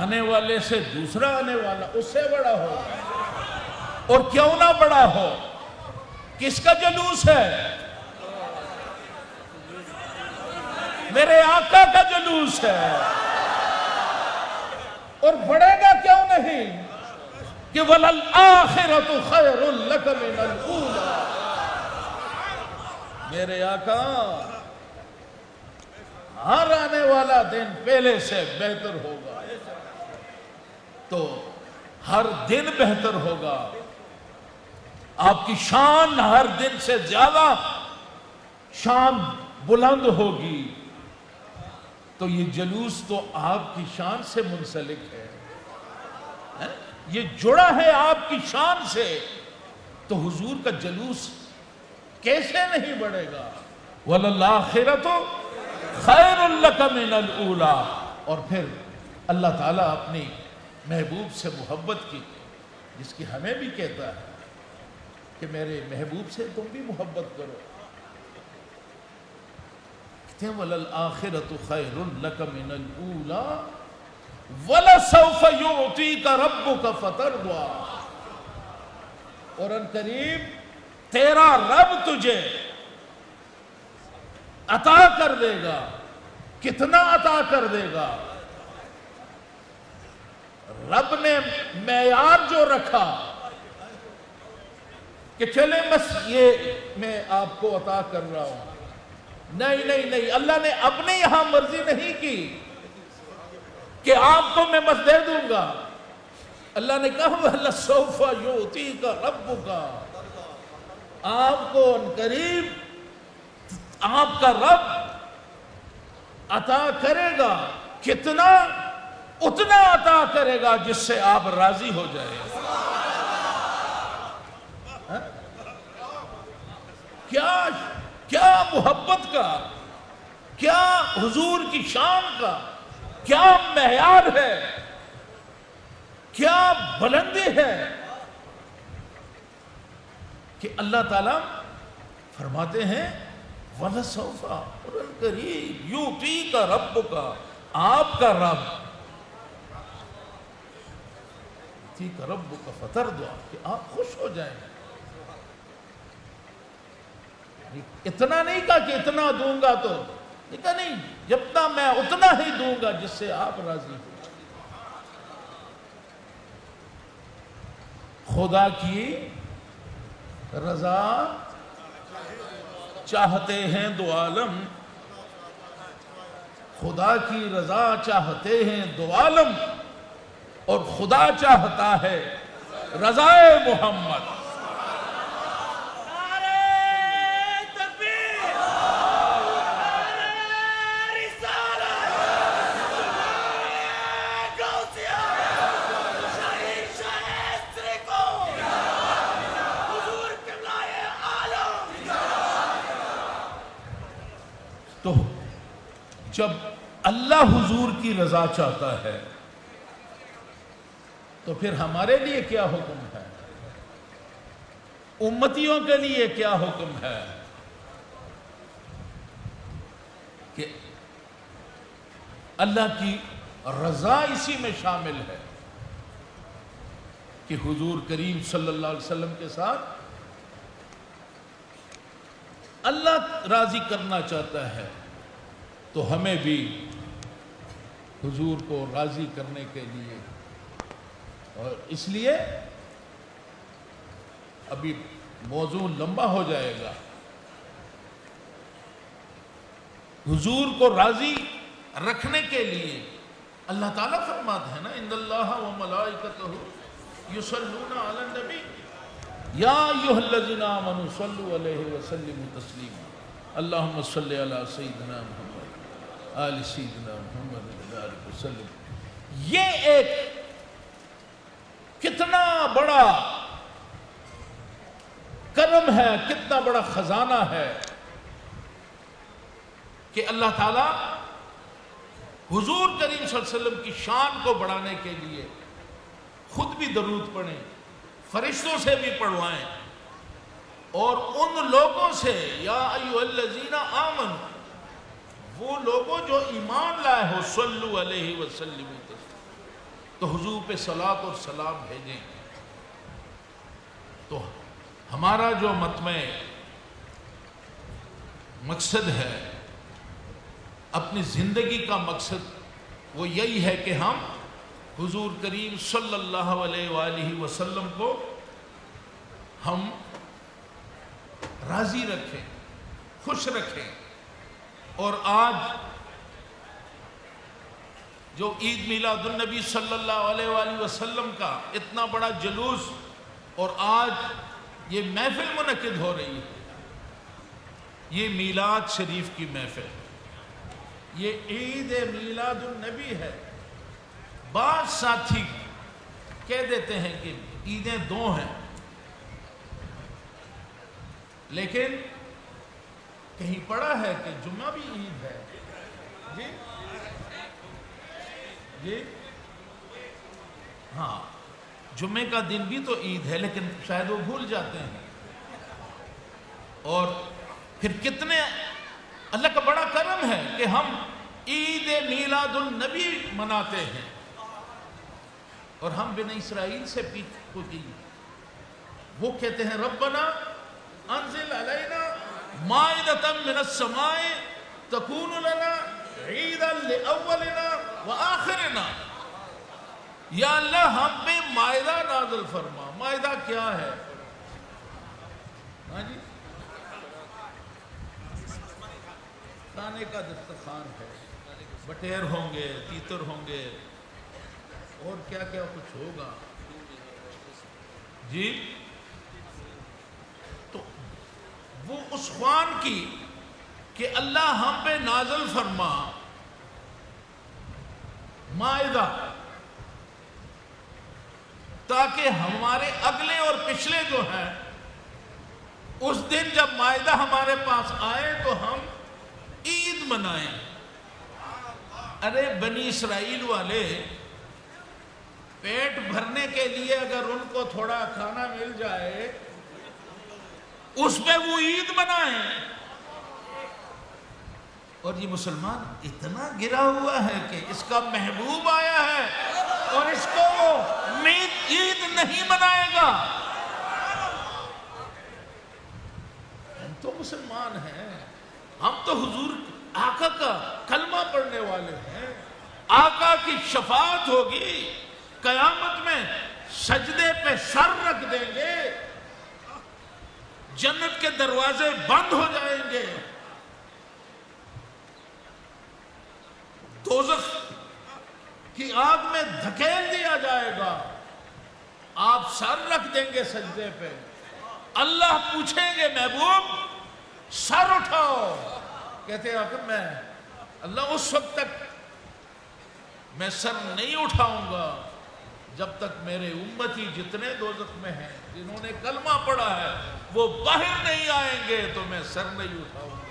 آنے والے سے دوسرا آنے والا اس سے بڑا ہوگا، اور کیوں نہ بڑا ہو؟ کس کا جلوس ہے؟ میرے آقا کا جلوس ہے، اور بڑھے گا کیوں نہیں کہ وَلَلْآخِرَةُ خَيْرٌ لَكَ مِنَ الْأُولَى۔ میرے آقا ہر آنے والا دن پہلے سے بہتر ہوگا، تو ہر دن بہتر ہوگا، آپ کی شان ہر دن سے زیادہ شان بلند ہوگی، تو یہ جلوس تو آپ کی شان سے منسلک ہے، یہ جڑا ہے آپ کی شان سے، تو حضور کا جلوس کیسے نہیں بڑھے گا؟ وَلَلْآخِرَةُ خَيْرٌ لَكَ مِنَ الْأُولَى۔ اور پھر اللہ تعالیٰ اپنی محبوب سے محبت کی، جس کی ہمیں بھی کہتا ہے کہ میرے محبوب سے تم بھی محبت کرو، کہتے ہیں وَلَلْآخِرَةُ خَيْرٌ لَكَ مِنَ الْأُولَى وَلَسَوْفَ يُعْطِيكَ رَبُّكَ فَتَرْضَىٰ۔ اور ان قریب تیرا رب تجھے عطا کر دے گا۔ کتنا عطا کر دے گا؟ رب نے معیار جو رکھا کہ چلے بس یہ میں آپ کو عطا کر رہا ہوں، نہیں، اللہ نے اپنے یہاں مرضی نہیں کی کہ آپ کو میں بس دے دوں گا۔ اللہ نے کہا وَلَسَوْفَ يُعْطِيكَ رَبُّكَ، آپ کو ان قریب آپ کا رب عطا کرے گا۔ کتنا؟ اتنا عطا کرے گا جس سے آپ راضی ہو جائیں۔ کیا محبت کا، کیا حضور کی شان کا کیا معیار ہے، کیا بلندی ہے کہ اللہ تعالیٰ فرماتے ہیں وَلَسَوْفَ، اور ان قریب يُعْطِيكَ رَبُّكَ، آپ کا رب يُعْطِيكَ رَبُّكَ فَتَرْضَىٰ، کہ آپ خوش ہو جائیں۔ اتنا نہیں کہا کہ اتنا دوں گا تو، کہا نہیں، جتنا میں اتنا ہی دوں گا جس سے آپ راضی ہو۔ خدا کی رضا چاہتے ہیں دو عالم، خدا کی رضا چاہتے ہیں دو عالم، اور خدا چاہتا ہے رضا محمد۔ تو جب اللہ حضور کی رضا چاہتا ہے तो फिर हमारे लिए क्या हुक्म है, उम्मतियों के लिए क्या हुक्म है कि अल्लाह की रजा इसी में शामिल है कि हुजूर करीम सल्लल्लाहु अलैहि वसल्लम के साथ अल्लाह राजी करना चाहता है, तो हमें भी हुजूर को राजी करने के लिए, और इसलिए अभी मौजू लंबा हो जाएगा, हुजूर को राजी रखने के लिए अल्लाह ताला फरमाते हैं ना, इन्नल्लाह व मलाइकतहु युसल्लूना अलन नबी या अय्युहल्लज़ीना आमनू सल्लु अलैहि व सल्लिमू तस्लीमा अल्लाहुम्मा सल्लि अला सय्यिदिना मुहम्मद आलि सय्यिदिना मुहम्मद व सल्लिम। ये एक कितना बड़ा करम है, कितना बड़ा खजाना है कि अल्लाह ताला हुजूर करीम सल्लल्लाहु अलैहि वसल्लम की शान को बढ़ाने के लिए खुद भी दरूद पढ़ें, फरिश्तों से भी पढ़वाएं, और उन लोगों से या अय्युहल्लज़ीना आमनू, वो लोगों जो ईमान लाए हो, सल्लु अलैहि व सल्लिमू तस्लीमा, तो हुजूर पे सलात और सलाम भेजें। तो हमारा जो मकसद है, अपनी जिंदगी का मकसद वो यही है कि हम हुजूर करीम सल्लल्लाहु अलैहि वसल्लम को हम राजी रखें, खुश रखें। और आज जो ईद मिलादुन नबी सल्लल्लाहु अलैहि वसल्लम का इतना बड़ा जुलूस, और आज ये महफिल मुनक्किद हो रही है, ये मीलाद शरीफ की महफिल, ये ईद मिलादुन नबी है। बात साथी कह देते हैं कि ईदें दो हैं, लेकिन कहीं पढ़ा है कि जुम्मा भी ईद है। जी जी हाँ, जुम्मे का दिन भी तो ईद है, लेकिन शायद वो भूल जाते हैं। और फिर कितने अल्लाह का बड़ा करम है कि हम ईद मीलादुन नबी मनाते हैं, और हम बिन इसराइल से पूछी, वो कहते हैं रब्बना अंजिल अलैना माइदतम मिनस समाए तकूनु लना ईदन लिअव्वलिना व आखिरिना। या अल्लाह हम पे माइदा नाज़िल फरमा। माइदा क्या है? हाँ जी, खाने का दस्तरखान है, बटेर होंगे, तीतर होंगे, और क्या क्या कुछ होगा जी। तो वो उस ख्वान की कि अल्लाह हम पे नाज़िल फरमा माइदा, ताकि हमारे अगले और पिछले जो हैं, उस दिन जब माइदा हमारे पास आए तो हम ईद मनाएं। अरे बनी इसराइल वाले पेट भरने के लिए अगर उनको थोड़ा खाना मिल जाए, उस पे वो ईद मनाएं। और ये मुसलमान इतना गिरा हुआ है कि इसका महबूब आया है और इसको ईद नहीं मनाएगा। हम तो मुसलमान हैं, हम तो हुजूर आका का कलमा पढ़ने वाले हैं। आका की शफाअत होगी, कयामत में सजदे पे सर रख देंगे, जन्नत के दरवाजे बंद हो जाएंगे, दोज़ख की आग में धकेल दिया जाएगा, आप सर रख देंगे सजदे पे। अल्लाह पूछेंगे महबूब सर उठाओ, कहते हैं आखिर मैं अल्लाह उस वक्त तक मैं सर नहीं उठाऊंगा जब तक मेरे उम्मती जितने दोज़ख में हैं, जिन्होंने कलमा पढ़ा है, वो बाहर नहीं आएंगे तो मैं सर नहीं उठाऊंगा।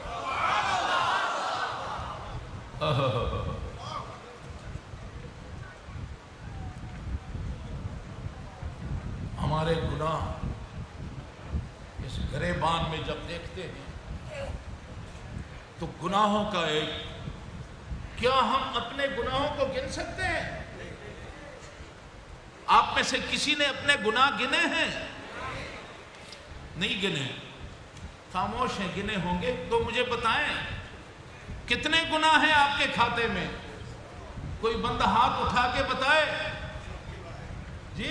جب دیکھتے ہیں تو گناہوں کا ایک، کیا ہم اپنے گناہوں کو گن سکتے ہیں؟ آپ میں سے کسی نے اپنے گناہ گنے ہیں؟ نہیں گنے، خاموش ہیں، گنے ہوں گے تو مجھے بتائیں کتنے گناہ ہیں آپ کے کھاتے میں؟ کوئی بندہ ہاتھ اٹھا کے بتائے جی،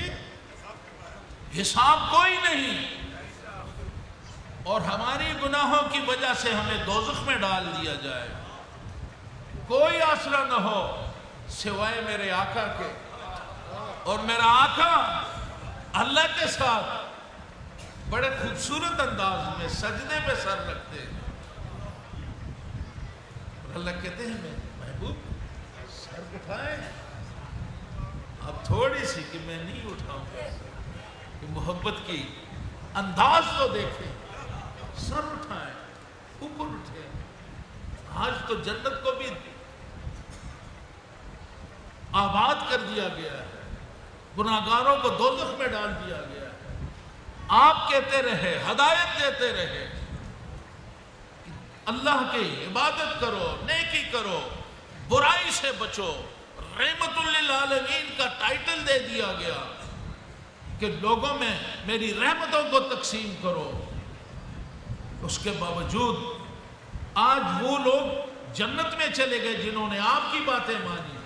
حساب کوئی نہیں، اور ہماری گناہوں کی وجہ سے ہمیں دوزخ میں ڈال دیا جائے، کوئی آسرا نہ ہو سوائے میرے آقا کے، اور میرا آقا اللہ کے ساتھ بڑے خوبصورت انداز میں سجدے پہ سر رکھتے ہیں، اور اللہ کہتے ہیں میں محبوب سر اٹھائیں، اب تھوڑی سی کہ میں نہیں اٹھاؤں گا، کہ محبت کی انداز تو دیکھیں، سر اٹھائیں، اوپر اٹھیں۔ آج تو جنت کو بھی آباد کر دیا گیا ہے، گناہگاروں کو دوزخ میں ڈال دیا گیا ہے۔ آپ کہتے رہے، ہدایت دیتے رہے کہ اللہ کی عبادت کرو، نیکی کرو، برائی سے بچو، رحمت للعالمین کا ٹائٹل دے دیا گیا کہ لوگوں میں میری رحمتوں کو تقسیم کرو، اس کے باوجود آج وہ لوگ جنت میں چلے گئے جنہوں نے آپ کی باتیں مانی،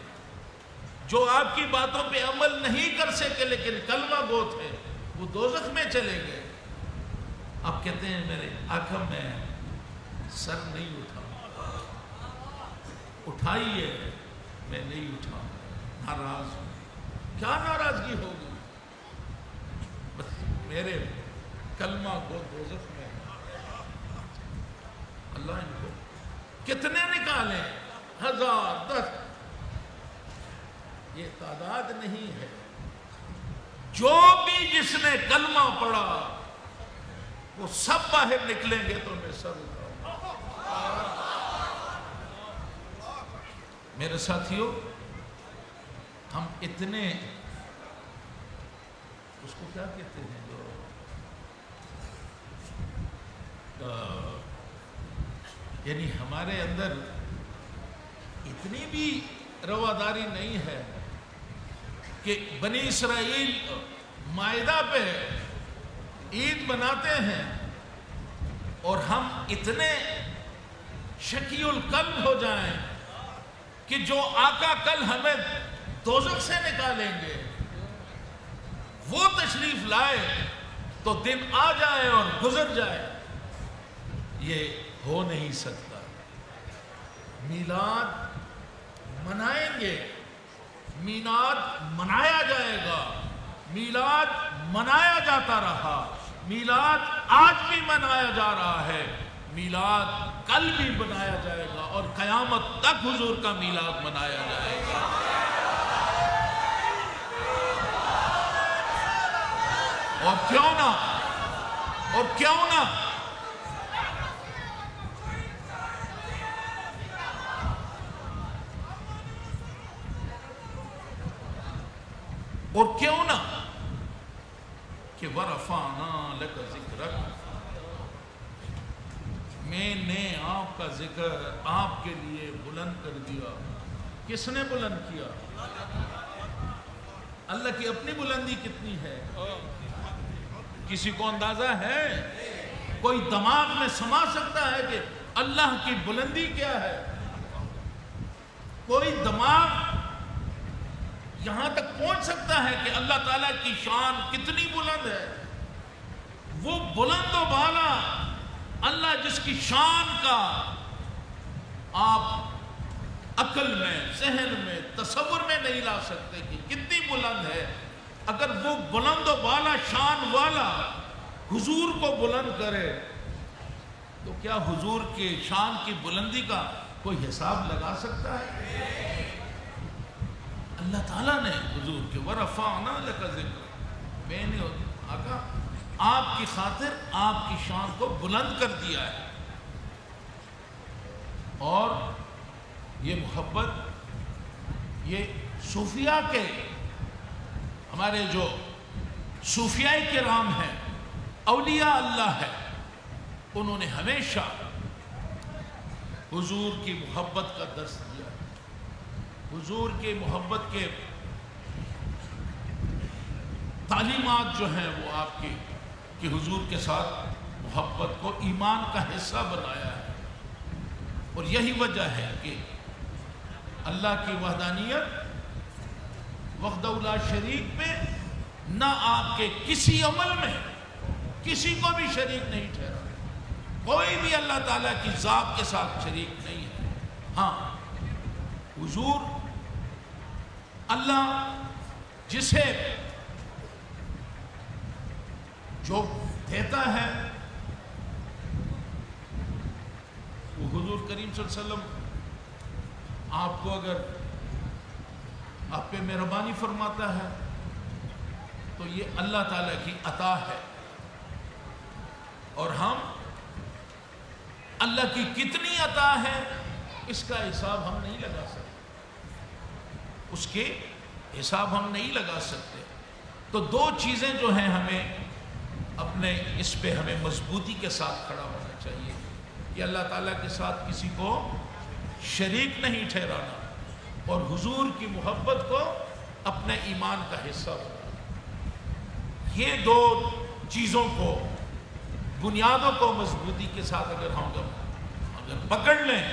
جو آپ کی باتوں پہ عمل نہیں کر سکے لیکن کلمہ گو تھے، وہ دوزخ میں چلے گئے۔ آپ کہتے ہیں میرے آقا میں سر نہیں اٹھاؤں، اٹھائیے، میں نہیں اٹھاؤں، ناراض ہوں۔ کیا ناراضگی ہوگی؟ بس میرے کلمہ گو دوزخ میں، اللہ ان کو کتنے نکالیں، 1000 10، یہ تعداد نہیں ہے، جو بھی جس نے کلمہ پڑھا وہ سب باہر نکلیں گے تو میں سر اٹھاؤں۔ میرے ساتھیوں، ہم اتنے، اس کو کیا کہتے ہیں جو یعنی ہمارے اندر اتنی بھی رواداری نہیں ہے کہ بنی اسرائیل مائدہ پہ عید مناتے ہیں اور ہم اتنے شکی القلب ہو جائیں کہ جو آقا کل ہمیں دوزخ سے نکالیں گے وہ تشریف لائے تو دن آ جائے اور گزر جائے، یہ ہو نہیں سکتا۔ میلاد منائیں گے، میلاد منایا جائے گا، میلاد منایا جاتا رہا، میلاد آج بھی منایا جا رہا ہے، میلاد کل بھی منایا جائے گا اور قیامت تک حضور کا میلاد منایا جائے گا۔ اور کیوں نہ، اور کیوں نہ اور کیوں نہ کہ وَرَفَعْنَا لَكَ ذِكْرَكَ، میں نے آپ کا ذکر آپ کے لیے بلند کر دیا۔ کس نے بلند کیا؟ اللہ کی اپنی بلندی کتنی ہے کسی کو اندازہ ہے؟ کوئی دماغ میں سما سکتا ہے کہ اللہ کی بلندی کیا ہے؟ کوئی دماغ یہاں تک پہنچ سکتا ہے کہ اللہ تعالیٰ کی شان کتنی بلند ہے؟ وہ بلند و بالا اللہ جس کی شان کا آپ عقل میں، ذہن میں، تصور میں نہیں لا سکتے کہ کتنی بلند ہے۔ اگر وہ بلند و بالا شان والا حضور کو بلند کرے تو کیا حضور کے شان کی بلندی کا کوئی حساب لگا سکتا ہے؟ اللہ تعالیٰ نے حضور کے وَرَفَعْنَا لَكَ ذِكْرَكَ، میں نے آقا آپ کی خاطر آپ کی شان کو بلند کر دیا ہے۔ اور یہ محبت، یہ صوفیاء کے، ہمارے جو صوفیاء کرام ہیں، اولیاء اللہ ہے، उन्होंने हमेशा हुजूर की मोहब्बत का दर्स दिया। हुजूर के मोहब्बत के तालीमात जो हैं वो आपकी कि हुजूर के साथ मोहब्बत को ईमान का हिस्सा बनाया है। और यही वजह है कि अल्लाह की वहदानियत वहदहुल्ला शरीक में न आपके किसी अमल में किसी को भी शरीक नहीं ठहरा। कोई भी अल्लाह ताला की ज़ात के साथ शरीक नहीं है। हाँ, हुजूर अल्लाह जिसे जो देता है वो हुजूर करीम सल्लल्लाहु अलैहि वसल्लम आपको अगर आप पे मेहरबानी फरमाता है तो ये अल्लाह ताला की अता है। और हम अल्लाह की कितनी अता है इसका हिसाब हम नहीं लगा सकते, उसके हिसाब हम नहीं लगा सकते। तो दो चीज़ें जो हैं हमें अपने इस पे हमें मजबूती के साथ खड़ा होना चाहिए कि अल्लाह ताला के साथ किसी को शरीक नहीं ठहराना और हुजूर की मोहब्बत को अपने ईमान का हिस्सा बनाना। ये दो चीज़ों को, बुनियादों को मजबूती के साथ अगर हम अगर पकड़ लें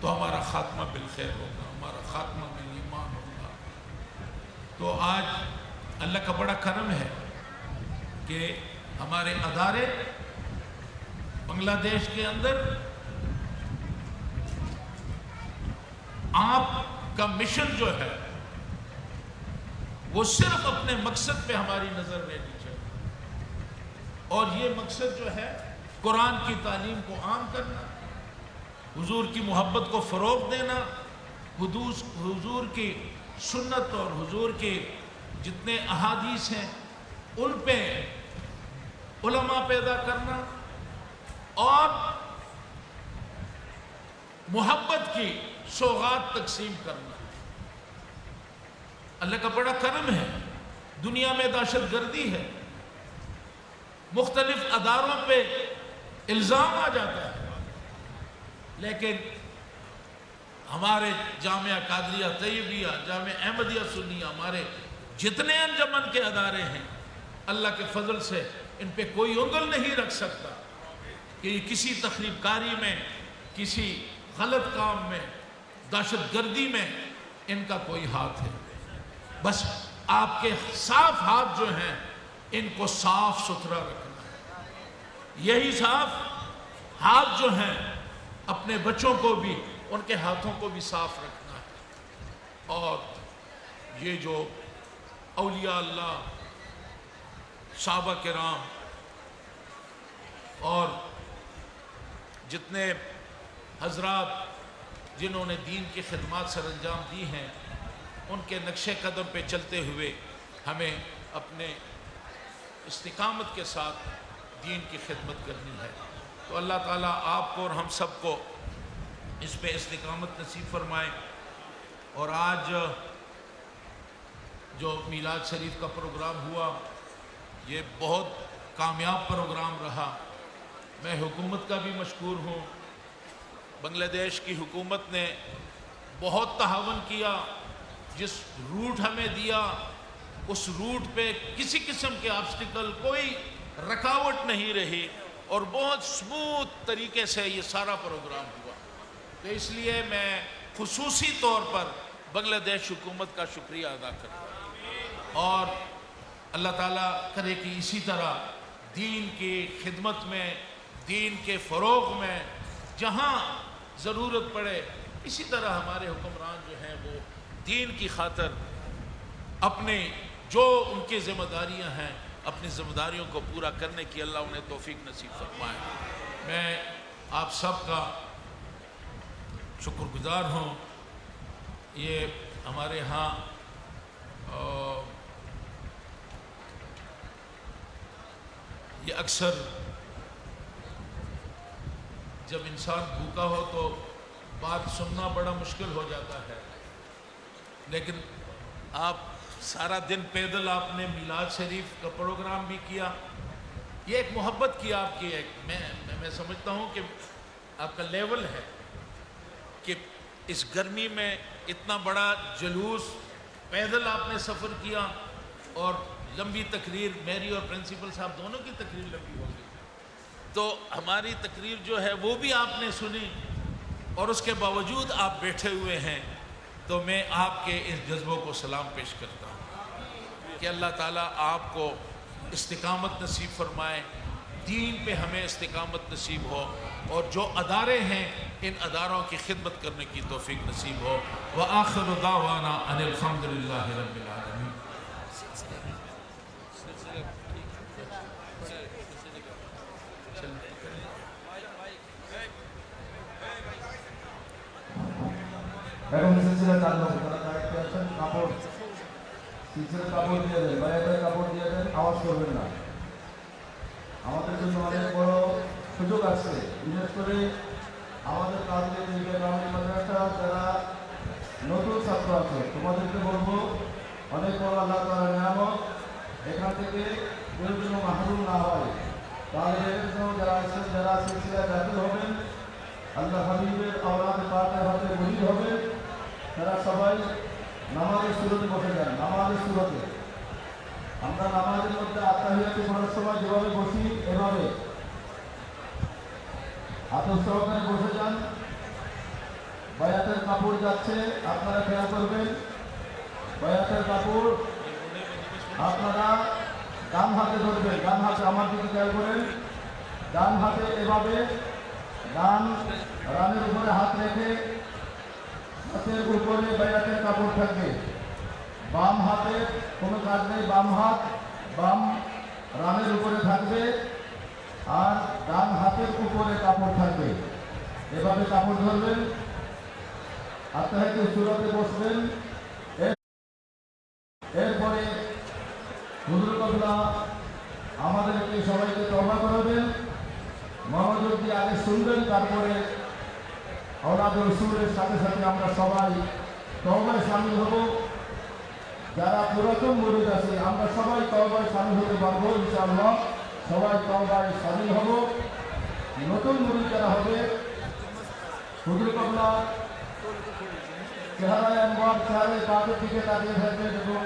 तो हमारा खात्मा बिलखैर होगा, हमारा खात्मा बिल ईमान होगा। तो आज अल्लाह का बड़ा करम है कि हमारे अदारे बांग्लादेश के अंदर आपका मिशन जो है वो सिर्फ अपने मकसद पे हमारी नजर रहनी चाहिए। और ये मकसद जो है कुरान की तालीम को आम करना, हुजूर की मोहब्बत को फ़रोग़ देना, हुजूर की सुन्नत और हुजूर के जितने अहादीस हैं उन पे उलमा पैदा करना और मोहब्बत की सौगात तकसीम करना। अल्लाह का बड़ा करम है, दुनिया में दहशत गर्दी है, मुख्तलिफ अदारों पे इल्ज़ाम आ जाता है, लेकिन हमारे जामिया कादरिया तैयबिया, जामिया अहमदिया सुन्निया, हमारे जितने अंजमन के अदारे हैं अल्लाह के फजल से इन पे कोई उंगल नहीं रख सकता कि किसी तखरीबकारी में, किसी गलत काम में, दहशत गर्दी में इनका कोई हाथ है। बस आपके साफ हाथ जो हैं इनको साफ सुथरा रखना है। यही साफ हाथ जो हैं अपने बच्चों को भी, उनके हाथों को भी साफ रखना है। और ये जो औलिया अल्लाह, साहबा किराम और जितने हजरात जिन्होंने दीन की खिदमत सर अंजाम दी हैं उनके नक्शे कदम पे चलते हुए हमें अपने इस्तिकामत के साथ दीन की खिदमत करनी है। तो अल्लाह ताला आपको और हम सबको इस पे इस्तिकामत नसीब फरमाए। और आज जो मीलाद शरीफ का प्रोग्राम हुआ ये बहुत कामयाब प्रोग्राम रहा। मैं हुकूमत का भी मशकूर हूँ। बांग्लादेश की हुकूमत ने बहुत तहावन किया, जिस रूट हमें दिया उस रूट पे किसी किस्म के ऑब्स्टिकल, कोई रुकावट नहीं रही और बहुत स्मूथ तरीके से ये सारा प्रोग्राम हुआ। तो इसलिए मैं खुसूसी तौर पर बांग्लादेश हुकूमत का शुक्रिया अदा करता हूँ और अल्लाह ताला करे कि इसी तरह दीन की खिदमत में, दीन के फ़रोग़ में जहाँ ज़रूरत पड़े इसी तरह हमारे हुक्मरान जो हैं वो दीन की खातिर अपने जो उनकी ज़िम्मेदारियाँ हैं अपनी ज़िम्मेदारियों को पूरा करने की अल्लाह उन्हें तौफीक नसीब फरमाए। मैं आप सब का शुक्रगुज़ार हूँ। ये हमारे यहाँ ये अक्सर जब इंसान भूखा हो तो बात सुनना बड़ा मुश्किल हो जाता है, लेकिन आप सारा दिन पैदल आपने मिलाद शरीफ का प्रोग्राम भी किया, ये एक मोहब्बत की आपकी एक मैं समझता हूँ कि आपका लेवल है कि इस गर्मी में इतना बड़ा जुलूस पैदल आपने सफ़र किया और लंबी तकरीर, मेरी और प्रिंसिपल साहब दोनों की तकरीर लंबी हो गई, तो हमारी तकरीर जो है वो भी आपने सुनी और उसके बावजूद आप बैठे हुए हैं। तो मैं आपके इस जज्बों को सलाम पेश करता हूँ कि अल्लाह ताला आपको इस्तिकामत नसीब फरमाए, दीन पे हमें इस्तिकामत नसीब हो और जो अदारे हैं इन अदारों की खिदमत करने की तौफीक नसीब हो। व आखिरु दावाना अनिल हम्दुलिल्लाहि रब्बिल आलमीन। এখন সিলসিলা চালু হবে, তারা দায়িত্বে আছেন, কাপড় সিলসিলা কাপড় দিয়ে দেন, বাইরে কাপড় দিয়ে দেন, আওয়াজ করবেন না। আমাদের জন্য অনেক বড় সুযোগ আছে, বিশেষ করে আমাদের কাজে গ্রামীণ মাদ্রাসা যারা নতুন ছাত্র আছে তোমাদেরকে বলবো, অনেক বড় আল্লাহ তাআলার নিয়ামত, এখান থেকে কেউ যেন মাহরুম না হয়। তাহলে যারা আছেন, যারা সিলসিলায় দাখিল হবেন, আল্লাহ হাবিবের আওলাদ পাকের হাতে মুরিদ হবেন, তারা সবাই নামাজের সুরতে বসে যান। নামাজের সুরতে আমরা নামাজের মধ্যে আত্মাহিয়াতে পড়ার সময় যেভাবে বসি এভাবে আতর সহকারে বসে যান। বায়াতের কাপড় যাচ্ছে, আপনারা খেয়াল করবেন। বায়াতের কাপড় আপনারা ডান হাতে ধরবেন, ডান হাতে আমার দিকে খেয়াল করেন, ডান হাতে এভাবে রানের উপরে হাত রেখে হাতের উপরে বায়াতের কাপড় থাকবে। বাম হাতে কোনো কাজ নেই, বাম হাত বাম রানের উপরে থাকবে আর ডান হাতের উপরে কাপড় থাকবে। এভাবে কাপড় ধরবেন, আত্মাহিয়াতের সুরতে বসবেন। এরপরে হুজুর কবলা আমাদেরকে সবাইকে তওবা করাবেন। মনোযোগ দিয়ে আগে শুনবেন, তারপরে আওলাদ রাসূলের সাথে সাথে আমরা সবাই তওবায় শামিল হব। যারা পুরাতন মুরিদ আছে আমরা সবাই তওবায় শামিল হতে পারবো ইনশাআল্লাহ, সবাই তওবায় শামিল হব। নতুন মুরিদ যারা হবে হুজুর কবলা চেহারায় আনওয়ার চেহারায় বাঁকের দিকে তাকিয়ে থাকবেন এবং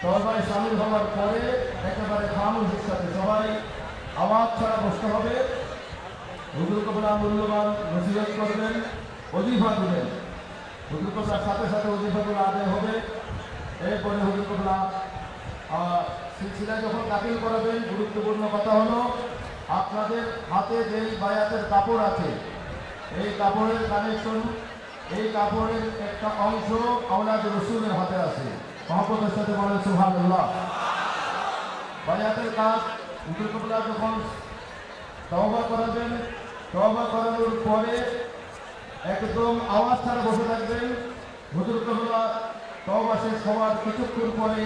তওবায় শামিল হওয়ার পরে একেবারে খামোশের সাথে সবাই আওয়াজ ছাড়া বসতে হবে। হুজুর কবলা মূল্যবান নসিহত করবেন, ওজিফা দিবেন। হুজুর কবলার সাথে সাথে ওজিফাগুলো আদায় হবে। এরপরে হুজুর কবলা সিলসিলা যখন দাখিল করাবেন, গুরুত্বপূর্ণ কথা হলো আপনাদের হাতে যেই বায়াতের কাপড় আছে এই কাপড়ের কানেকশন, এই কাপড়ের একটা অংশ আওলাদ রাসূলের হাতে আছে। মহব্বতের সাথে বলেন সুবহানাল্লাহ। বায়াতের কাজ হুজুর কবলা যখন তওবা করাবেন, তওবা করানোর পরে একদম আওয়াজ ছাড়া বসে থাকবেন। হুজুর কবলা তওবা শেষ হওয়ার কিছুক্ষণ পরে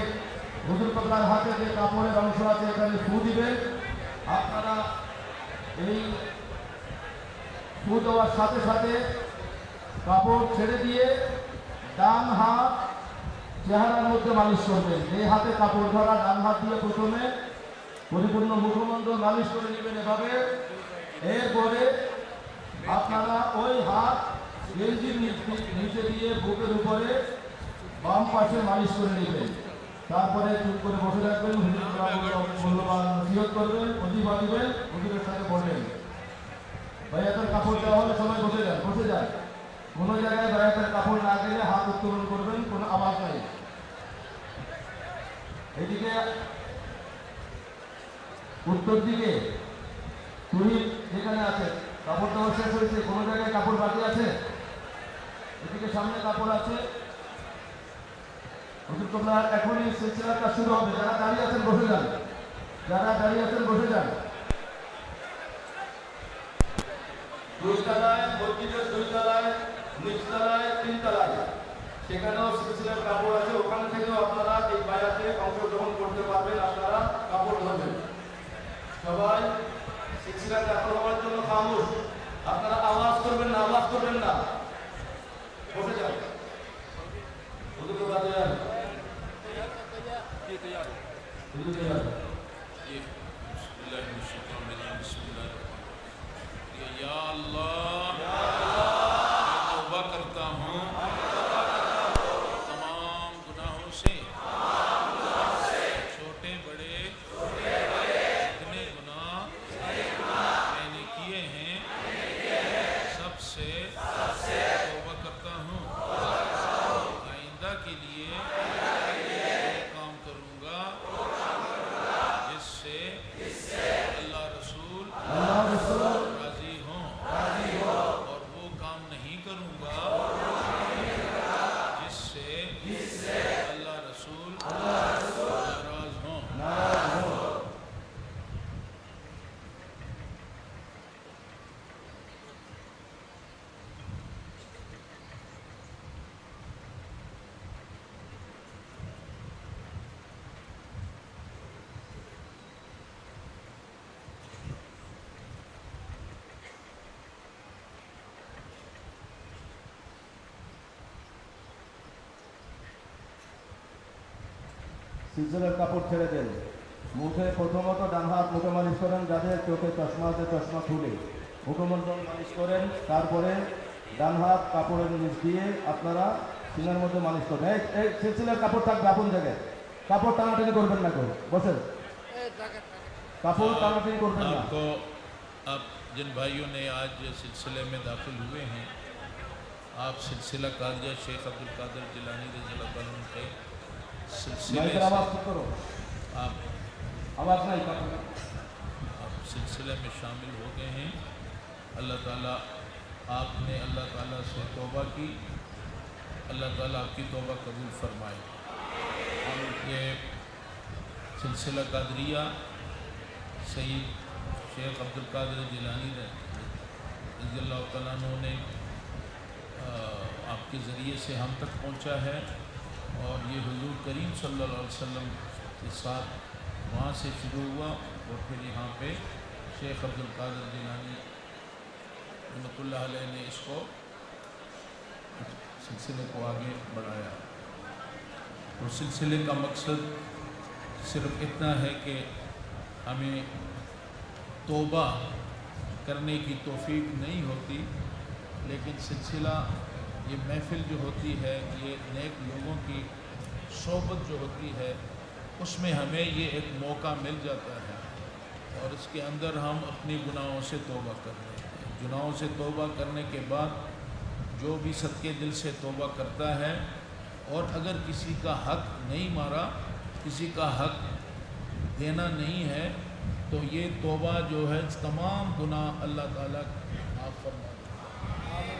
হুজুর কবলার হাতে যে কাপড়ের অংশ আছে এখানে ফু দিবেন। আপনারা এই ফু দেওয়ার সাথে সাথে কাপড় ছেড়ে দিয়ে ডান হাত চেহারার মধ্যে মালিশ করবেন। এই হাতে কাপড় ধরা ডান হাত দিয়ে প্রথমে পরিপূর্ণ মুখমণ্ডল মালিশ করে নেবেন এভাবে। এরপরে আপনারা ওই হাত গেঞ্জির নিচে দিয়ে বুকের উপরে বাম পাশে মালিশ করে নেবেন। তারপরে চুপ করে বসে রাখবেন, মূল্যবান নসিহত করবেন, ওজিফা দিবেন, হুজুরের সাথে বসবেন। বায়াতের কাপড় দেওয়া হলে সবাই বসে যান, বসে যান। কোনো জায়গায় বায়াতের কাপড় না গেলে হাত উত্তোলন করবেন, কোনো আওয়াজ নাই। এদিকে উত্তর দিকে শহীদ যেখানে আছে কাপড় দেওয়া শেষ হয়েছে, কোনো জায়গায় কাপড় বাকি আছে? এদিকে সামনে কাপড় আছে। হুজুর কবলার এখনই সিলসিলাটা শুরু হবে। যারা দাঁড়িয়ে আছেন বসে যান, যারা দাঁড়িয়ে আছেন বসে যান। দুই তলায় মসজিদের, দুই তলায়, নিচতলায়, তিন তলায় সেখানেও সিলসিলার কাপড় আছে। ওখান থেকেও আপনারা এই বায়াতে অংশগ্রহণ করতে পারবেন, আপনারা কাপড় ধরবেন। সবাই সিলসিলা দাখিল হওয়ার জন্য খামোশ, আপনারা আওয়াজ করবেন না, আওয়াজ করবেন না, বসে যান। হুজুর বাজে যান, হুজুর তৈয়ার। সিলসিলার কাপড় ছেড়ে দেন। মুখে প্রথমত ডান হাত মুখে মালিশ করেন, যাদের চোখে চশমা আছে চশমা খুলে মুখমণ্ডল মালিশ করেন। তারপরে ডান হাত কাপড়ের নিচ দিয়ে আপনারা সিনার মধ্যে মালিশ করেন। এই সিলসিলার কাপড় থাকবে আপন জায়গায়, কাপড় টানাটানি করবেন না, করে বসেন, কাপড় টানাটানি করবেন না। आपको आप जिन भाइयों ने आज सिलसिले में दाखिल हुए हैं, आप सिलसिला कादिया शेख अब्दुल कादिर जिलानी रज़ियल्लाहु अन्हु के सिलसिले माइक से आवाज ठीक करो, आप आवाज नहीं सिलसिले में शामिल हो गए हैं। अल्लाह ताला आपने अल्लाह ताला से तौबा की, अल्लाह ताला आपकी तौबा कबूल फरमाए। ये सिलसिला कादरिया सईद शेख अब्दुल कादिर जिलानी रज़ियल्लाहु तआला अन्हु ने आपके ज़रिए से हम तक पहुंचा है, और ये हुज़ूर करीम सल्लल्लाहु अलैहि वसल्लम के साथ वहाँ से शुरू हुआ और फिर यहाँ पे शेख अब्दुल कादिर जिलानी रहमतुल्लाह अलैह ने इसको सिलसिले को आगे बढ़ाया। तो सिलसिले का मकसद सिर्फ इतना है कि हमें तौबा करने की तौफीक नहीं होती, लेकिन सिलसिला ये महफ़िल जो होती है, ये नेक लोगों की सोबत जो होती है, उसमें हमें ये एक मौका मिल जाता है, और इसके अंदर हम अपने गुनाहों से तौबा कर रहे हैं। गुनाहों से तौबा करने के बाद जो भी सच्चे दिल से तौबा करता है, और अगर किसी का हक़ नहीं मारा, किसी का हक़ देना नहीं है, तो ये तौबा जो है तमाम गुनाह अल्लाह ताला माफ़ फरमा।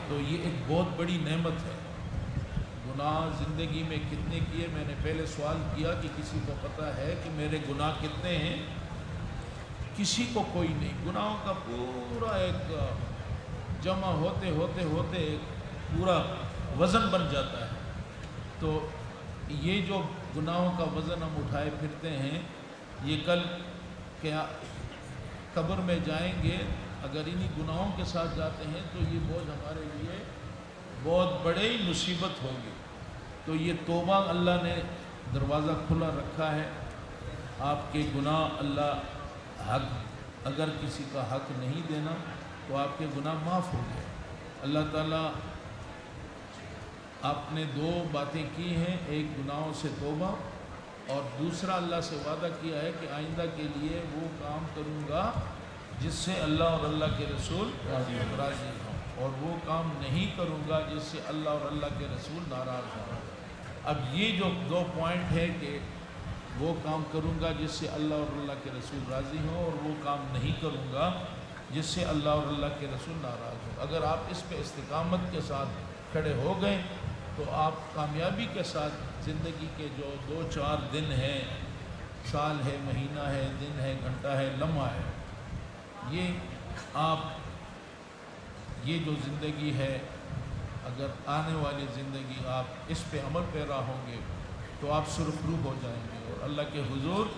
तो ये एक बहुत बड़ी नेमत है। गुनाह ज़िंदगी में कितने किए, मैंने पहले सवाल किया कि किसी को पता है कि मेरे गुनाह कितने हैं? किसी को कोई नहीं। गुनाहों का पूरा एक जमा होते होते होते पूरा वज़न बन जाता है। तो ये जो गुनाहों का वज़न हम उठाए फिरते हैं, ये कल क्या कब्र में जाएंगे, अगर इन्हीं गुनाहों के साथ जाते हैं तो ये बोझ हमारे लिए बहुत बड़ी मुसीबत होगी। तो ये तौबा अल्लाह ने दरवाज़ा खुला रखा है। आपके गुनाह अल्लाह हक़, अगर किसी का हक़ नहीं देना तो आपके गुनाह माफ़ हो गए। अल्लाह ताला आपने दो बातें की हैं, एक गुनाहों से तौबा, और दूसरा अल्लाह से वादा किया है कि आइंदा के लिए वो काम करूँगा जिससे अल्लाह और अल्लाह के रसूल राज़ी हों, और वो काम नहीं करूँगा जिससे अल्लाह और अल्लाह के रसूल नाराज़ हों। अब ये जो दो पॉइंट है कि वो काम करूँगा जिससे अल्लाह और अल्लाह के रसूल राज़ी हों, और वो काम नहीं करूँगा जिससे अल्लाह और अल्लाह के रसूल नाराज़ हों। अगर आप इस पे इस्तिकामत के साथ खड़े हो गए तो आप कामयाबी के साथ ज़िंदगी के जो 2-4 दिन हैं, साल है, महीना है, दिन है, घंटा है, लम्हा है, ये आप ये जो ज़िंदगी है, अगर आने वाली ज़िंदगी आप इस पे अमल पैरा होंगे तो आप सुरखरू हो जाएंगे, और अल्लाह के हुजूर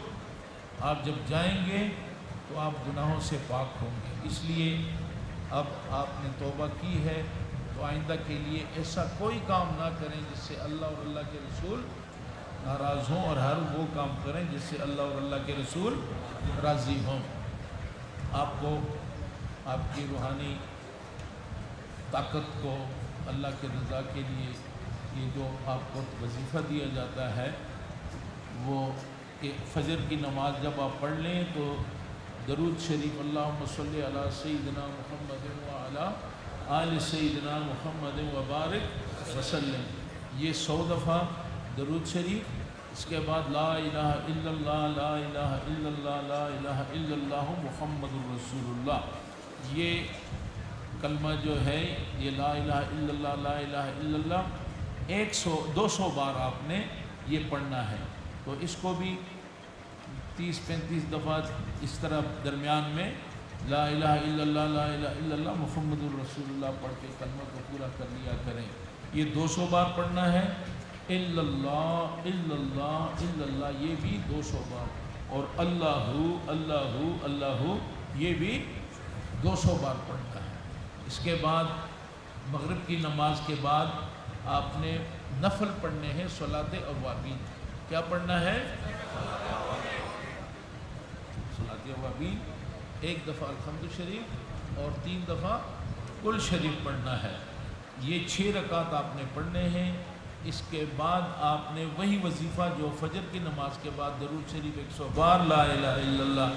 आप जब जाएंगे तो आप गुनाहों से पाक होंगे। इसलिए अब आपने तौबा की है तो आइंदा के लिए ऐसा कोई काम ना करें जिससे अल्लाह और अल्लाह के रसूल नाराज़ हों, और हर वो काम करें जिससे अल्लाह और अल्लाह के रसूल राज़ी हों। आपको आपकी रूहानी ताकत को अल्लाह के रज़ा के लिए ये जो आपको वजीफ़ा दिया जाता है, वो कि फ़जर की नमाज जब आप पढ़ लें तो दरूद शरीफ अल्लाहुम्मा सल्ली अला सय्यिदिना मुहम्मद व अला आलि सय्यिदिना मुहम्मद व बारिक वसल्लम, ये 100 दफ़ा दरूद शरीफ। इसके बाद ला इलाहा इल्लल्लाह, ला इलाहा इल्लल्लाह, ला इलाहा इल्लल्लाह मुहम्मदुर रसूलुल्लाह, ये कलमा जो है, ये ला इलाहा इल्लल्लाह, ला इलाहा इल्लल्लाह 100-200 बार आपने ये पढ़ना है। तो इसको भी 30-35 दफ़ा इस तरह दरमियान में ला इलाहा इल्लल्लाह, ला इलाहा इल्लल्लाह मुहम्मदुर रसूलुल्लाह पढ़ के कलमा को पूरा कर लिया करें। ये 200 बार पढ़ना है। इल्लल्लाह इल्लल्लाह इल्लल्लाह ये भी 200 बार, और अल्लाहु अल्लाहु अल्लाहु ये भी 200 बार पढ़ना है। इसके बाद मगरिब की नमाज के बाद आपने नफल पढ़ने हैं, सलात अवाबीन। क्या पढ़ना है? सलात अवाबीन, एक दफ़ा अल्हम्दु शरीफ और 3 दफ़ा कुल शरीफ पढ़ना है। ये 6 रकात आपने पढ़ने हैं। इसके बाद आपने वही वजीफ़ा जो फजर की नमाज के बाद दरूद शरीफ 100 बार ला इलाहा इल्लल्लाह,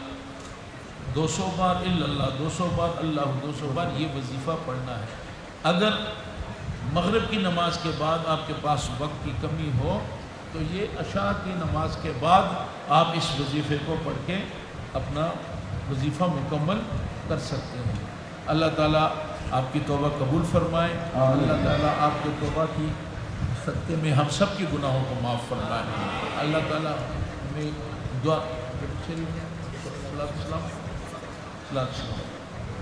200 बार इल्लल्लाह, 200 बार अल्लाह, 200 बार ये वजीफ़ा पढ़ना है। अगर मगरिब की नमाज के बाद आपके पास वक्त की कमी हो तो ये अशा की नमाज के बाद आप इस वजीफ़े को पढ़ के अपना वजीफ़ा मुकम्मल कर सकते हैं। अल्लाह ताला आपकी तौबा कबूल फरमाए। अल्लाह ताला आपके तौबा की सत्ते में हम सब के गुनाहों को माफ़ फरमाए। अल्लाह ताला हमें दुआ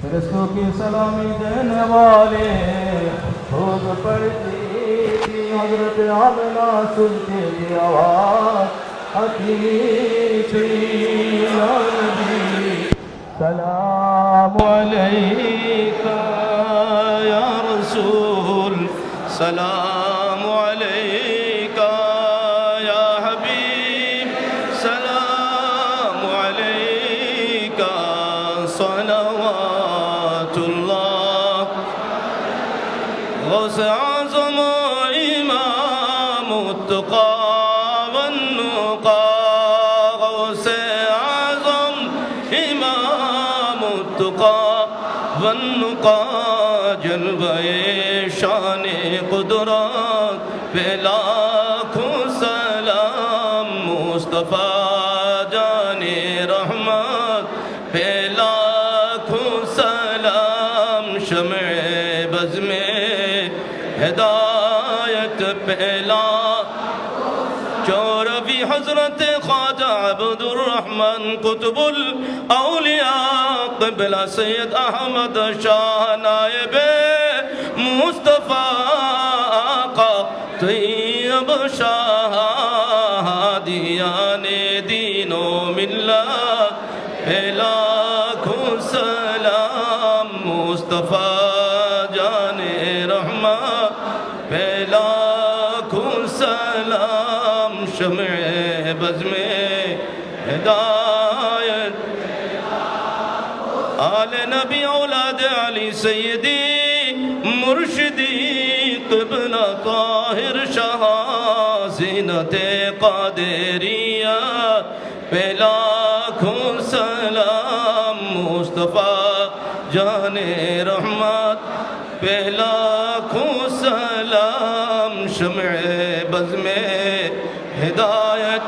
फरिश्तों की सलामी देने वाले खुद पढ़ती थी हज़रत आमिना सुनते की आवाज़ आती थी। या नबी सलाम अलैका या रसूल सलाम अलैका या हबीब सलाम अलैका सलवातुल्लाह गौसे आज़म इमाम उत्तक़ा वन्नुक़ा गौसे आज़म इमाम उत्तक़ा वन्नुक़ा जलवे शान कुदरत पे लाखों सलाम मुस्तफ़ा जाने रहमत पे लाखों सलाम शम्ए बज़ में हिदायत पहला चौरवी हज़रत ख्वाजा अब्दुर्रहमान कुतुबुल औलिया क़िबला सैयद अहमद शाह नायबे मुस्तफ़ा आका तैयब शाह दियाने दीनो मिल्लत पे लाखों सलाम मुस्तफ़ा जाने रहमत पे लाखों सलाम शम्ए बज़ में हिदायत आले नबी औलाद अली सैयदी मुर्शिदी क़िबला ताहिर शाह ज़ीनते क़ादिरिया पे लाखों सलाम मुस्तफ़ा जाने रहमत पे लाखों सलाम शम्ए बज़ में हिदायत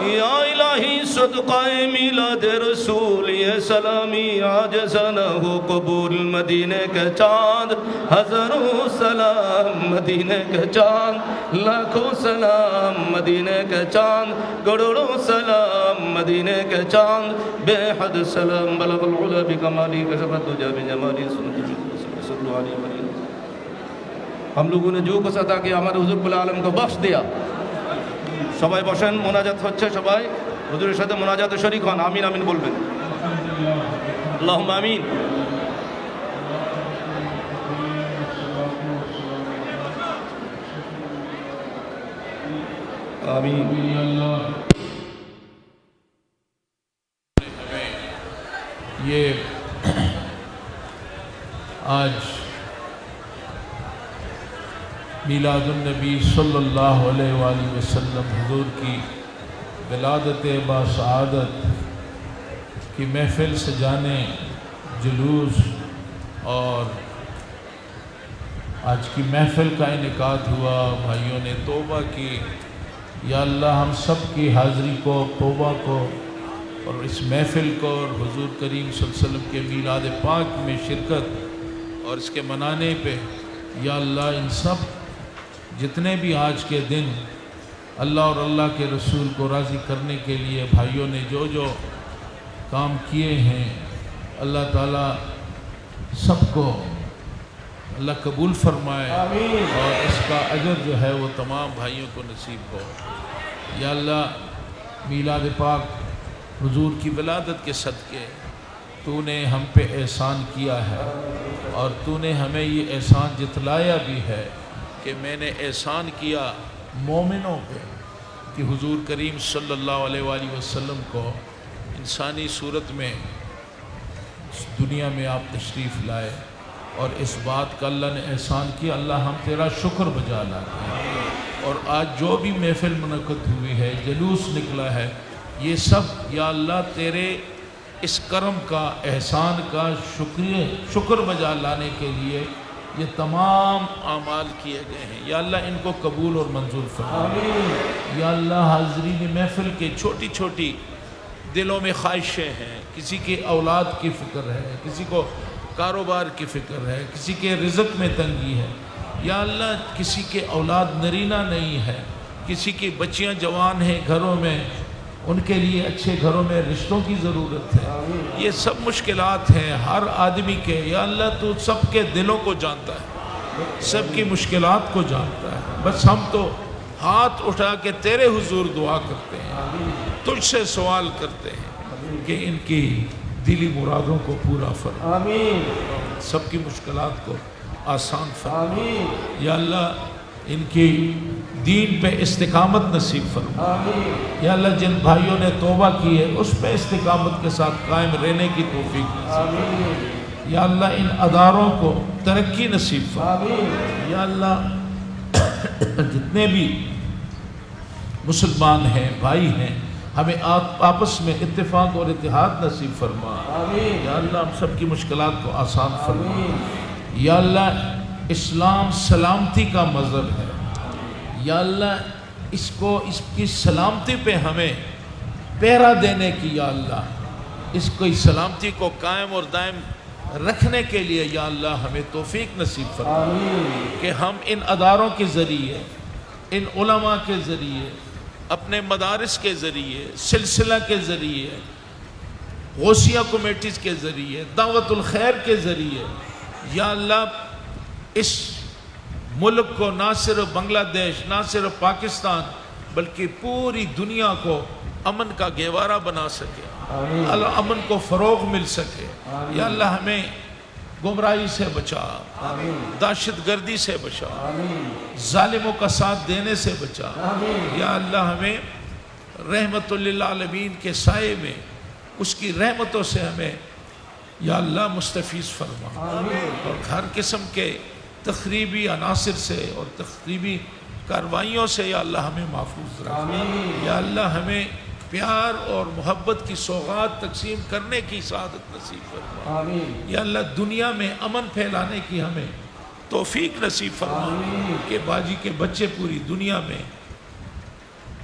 या इलाही सदक़ाए मिलाद रसूल ये सलामी आज सन हो कबूल। मदीने के चाँद हज़ारों सलाम मदीने के चाँद लाखों सलाम मदीने के चाँद करोड़ों सलाम मदीने के चाँद बेहद सलाम बलगुल उला बिकमाली कसबत दुजा बिजमाली सल्लल्लाहु अलैहि वसल्लम। हम लोगों ने जो कुछ अता किया हमारे हुज़ूर कुल आलम को बख्श दिया। সবাই বসেন, মোনাজাত হচ্ছে, সবাই হুজুরের সাথে মোনাজাতে শরীক হন। আমিন আমিন বলবেন। আল্লাহুম্মা আমিন। आमीन। ये आज मीलादुन्नबी सल्लल्लाहु अलैहि वसल्लम हुजूर की विलादत बासआदत की महफ़िल सजाने जुलूस और आज की महफ़िल का इनेकाद हुआ। भाइयों ने तौबा की, या अल्लाह हम सब की हाज़िरी को, तौबा को और इस महफ़िल को और हुजूर करीम सल्लल्लाहु अलैहि वसल्लम के मीलाद पाक में शिरकत और इसके मनाने पे या अल्लाह इन सब जितने भी आज के दिन अल्लाह और अल्लाह के रसूल को राज़ी करने के लिए भाइयों ने जो जो काम किए हैं, अल्लाह ताला सबको अल्लाह कबूल फरमाए और इसका अजर जो है वो तमाम भाइयों को नसीब हो। या अल्लाह मीलाद पाक हुजूर की विलादत के सदक़े तूने हम पे एहसान किया है और तूने हमें ये एहसान जितलाया भी है कि मैंने एहसान किया मोमिनों पे कि हुजूर करीम सल्लल्लाहु अलैहि वसल्लम को इंसानी सूरत में दुनिया में आप तशरीफ़ लाए और इस बात का अल्लाह ने एहसान किया। अल्लाह हम तेरा शुक्र बजा लाते हैं। और आज जो भी महफिल मुनक़्क़द हुई है, जलूस निकला है, ये सब या अल्लाह तेरे इस करम का, एहसान का शुक्र बजा लाने के लिए ये तमाम आमाल किए गए हैं। या अल्लाह इनको कबूल और मंजूर फरमा। या अल्लाह हाज़रीन महफिल के छोटी छोटी दिलों में ख्वाहिशें हैं, किसी की औलाद की फ़िक्र है, किसी को कारोबार की फ़िक्र है, किसी के रिज़्क़ में तंगी है। या अल्लाह किसी के औलाद नरीना नहीं है, किसी की बच्चियां जवान हैं घरों में, उनके लिए अच्छे घरों में रिश्तों की ज़रूरत है। ये सब मुश्किलात हैं हर आदमी के। या अल्लाह तू सबके दिलों को जानता है, सबकी मुश्किलात को जानता है। बस हम तो हाथ उठा के तेरे हुजूर दुआ करते हैं, तुझसे सवाल करते हैं कि इनकी दिली मुरादों को पूरा फरमा, सबकी मुश्किलात को आसान फरमा। या अल्लाह इनकी दीन पे इस्तिकामत नसीब फरमा। या अल्लाह जिन भाइयों ने तौबा की है उस पे इस्तिकामत के साथ कायम रहने की तौफीक नसीब। या अल्लाह इन अदारों को तरक्की नसीब फरमा। या अल्लाह जितने भी मुसलमान हैं, भाई हैं, हमें आपस में इत्तेफाक और इत्तेहाद नसीब फरमा। या अल्लाह हम सब की मुश्किलात को आसान फरमा। या अल्लाह इस्लाम सलामती का मज़हब है। या अल्लाह इसको, इसकी सलामती पे हमें पहरा देने की, या अल्लाह इसको, इस सलामती को कायम और दायम रखने के लिए या अल्लाह हमें तौफीक नसीब फरमा कि हम इन अदारों के ज़रिए, इन उलमा के ज़रिए, अपने मदारिस के ज़रिए, सिलसिला के ज़रिए, गौसिया कमेटीज़ के ज़रिए, दावतुल खैर के ज़रिए, या अल्लाह इस मुल्क को ना सिर्फ बांग्लादेश, ना सिर्फ पाकिस्तान, बल्कि पूरी दुनिया को अमन का गहवारा बना सके, अल्लाह अमन को फ़रोग़ मिल सके। या अल्लाह हमें गुमराही से बचा, दहशत गर्दी से बचा, जालिमों का साथ देने से बचा। या अल्लाह हमें रहमतुल लिल आलमीन के साए में, उसकी रहमतों से हमें या अल्लाह मुस्तफ़ीज़ फरमा। और हर किस्म के तख़रीबी अनासिर से और तख़रीबी कार्रवाइयों से या अल्लाह हमें महफूज रखे। या अल्लाह हमें प्यार और मोहब्बत की सौगात तकसीम करने की सआदत नसीब फरमा। या अल्लाह दुनिया में अमन फैलाने की हमें तौफीक नसीब फरमा कि बाजी के बच्चे पूरी दुनिया में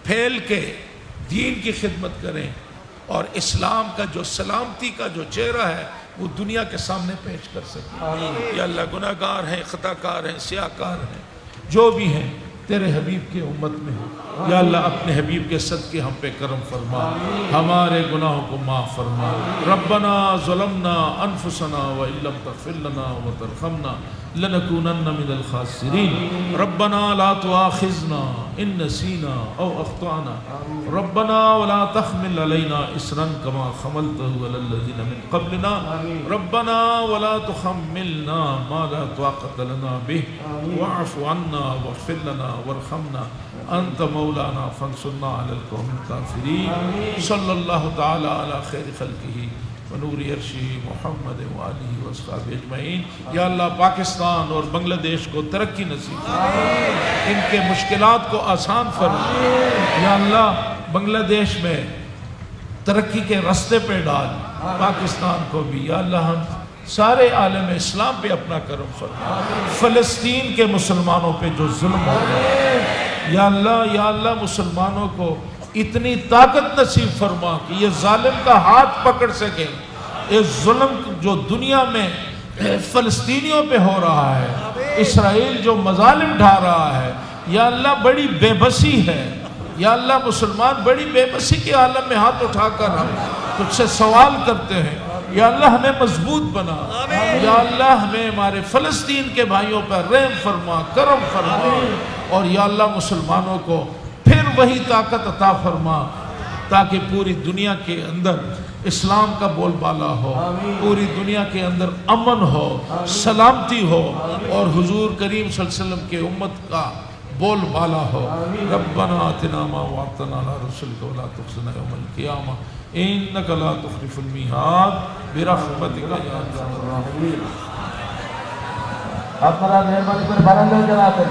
फैल के दीन की खिदमत करें और इस्लाम का जो सलामती का जो चेहरा है वो दुनिया के सामने पेश कर सकें। या अल्लाह गुनाहगार हैं, ख़ताकार हैं, सियाकार हैं, जो भी हैं तेरे हबीब के उम्मत में हो। या अल्लाह अपने हबीब के सदके हम पे करम फरमा, हमारे गुनाहों को माफ़ फरमा। रब्बना ज़लमना अनफुसना व इल्लम तग़फ़िर लना व तरहमना लनकूनन्न मिनल ख़ासिरीन। रब्बना ला तुआख़िज़ना इन नसीना औ अख़्ताना। रब्बना वला तहमिल अलैना इसरन कमा हमलतहु अलल लज़ीना मिन क़ब्लिना। रब्बना वला तुहम्मिलना मा ला ताक़त लना बिहि वअफ़ु अन्ना वग़फ़िर लना वरहमना अंत मौलाना फंसुरना अलल क़ौमिल काफ़िरीन। सल्लल्लाहु तआला अला खैरि ख़ल्क़िही व नूरि अर्शिही मुहम्मद व आलिही व अस्हाबिही अजमईन। या अल्लाह पाकिस्तान और बांग्लादेश को तरक्की नसीब फरमा, इनके मुश्किलात को आसान फरमा। या अल्लाह बांग्लादेश में तरक्की के रास्ते पे डाल, पाकिस्तान को भी। या अल्लाह हम सारे आलम इस्लाम पे अपना करम फरमा। फ़लस्तीन के मुसलमानों पे जो जुल्म हो रहा है, या अल्लाह मुसलमानों को इतनी ताकत नसीब फरमा कि ये जालिम का हाथ पकड़ सके। ये जुल्म जो दुनिया में फ़लस्तीनियों पे हो रहा है, इसराइल जो मजालिम ढा रहा है, या अल्लाह बड़ी बेबसी है। या अल्लाह मुसलमान बड़ी बेबसी के आलम में हाथ उठाकर हम तुझसे सवाल करते हैं। या अल्लाह हमें मजबूत बना। या अल्लाह हमें हमारे फ़लस्तीन के भाइयों पर रहम फरमा, करम फरमा। और या अल्लाह मुसलमानों को फिर वही ताकत अता फरमा ताकि पूरी दुनिया के अंदर इस्लाम का बोलबाला हो, पूरी दुनिया के अंदर अमन हो, सलामती हो और हुजूर करीम सल्लल्लाहु अलैहि वसल्लम के उम्मत का بول بالا ہو ربنا آتنا ما وعدتنا على رسلك ولا تخزنا يوم القيامة إنك لا تخلف الميعاد برحمتك يا أرحم الراحمين আপনারা মেহরবানি করে বারান্দায় যারা আছেন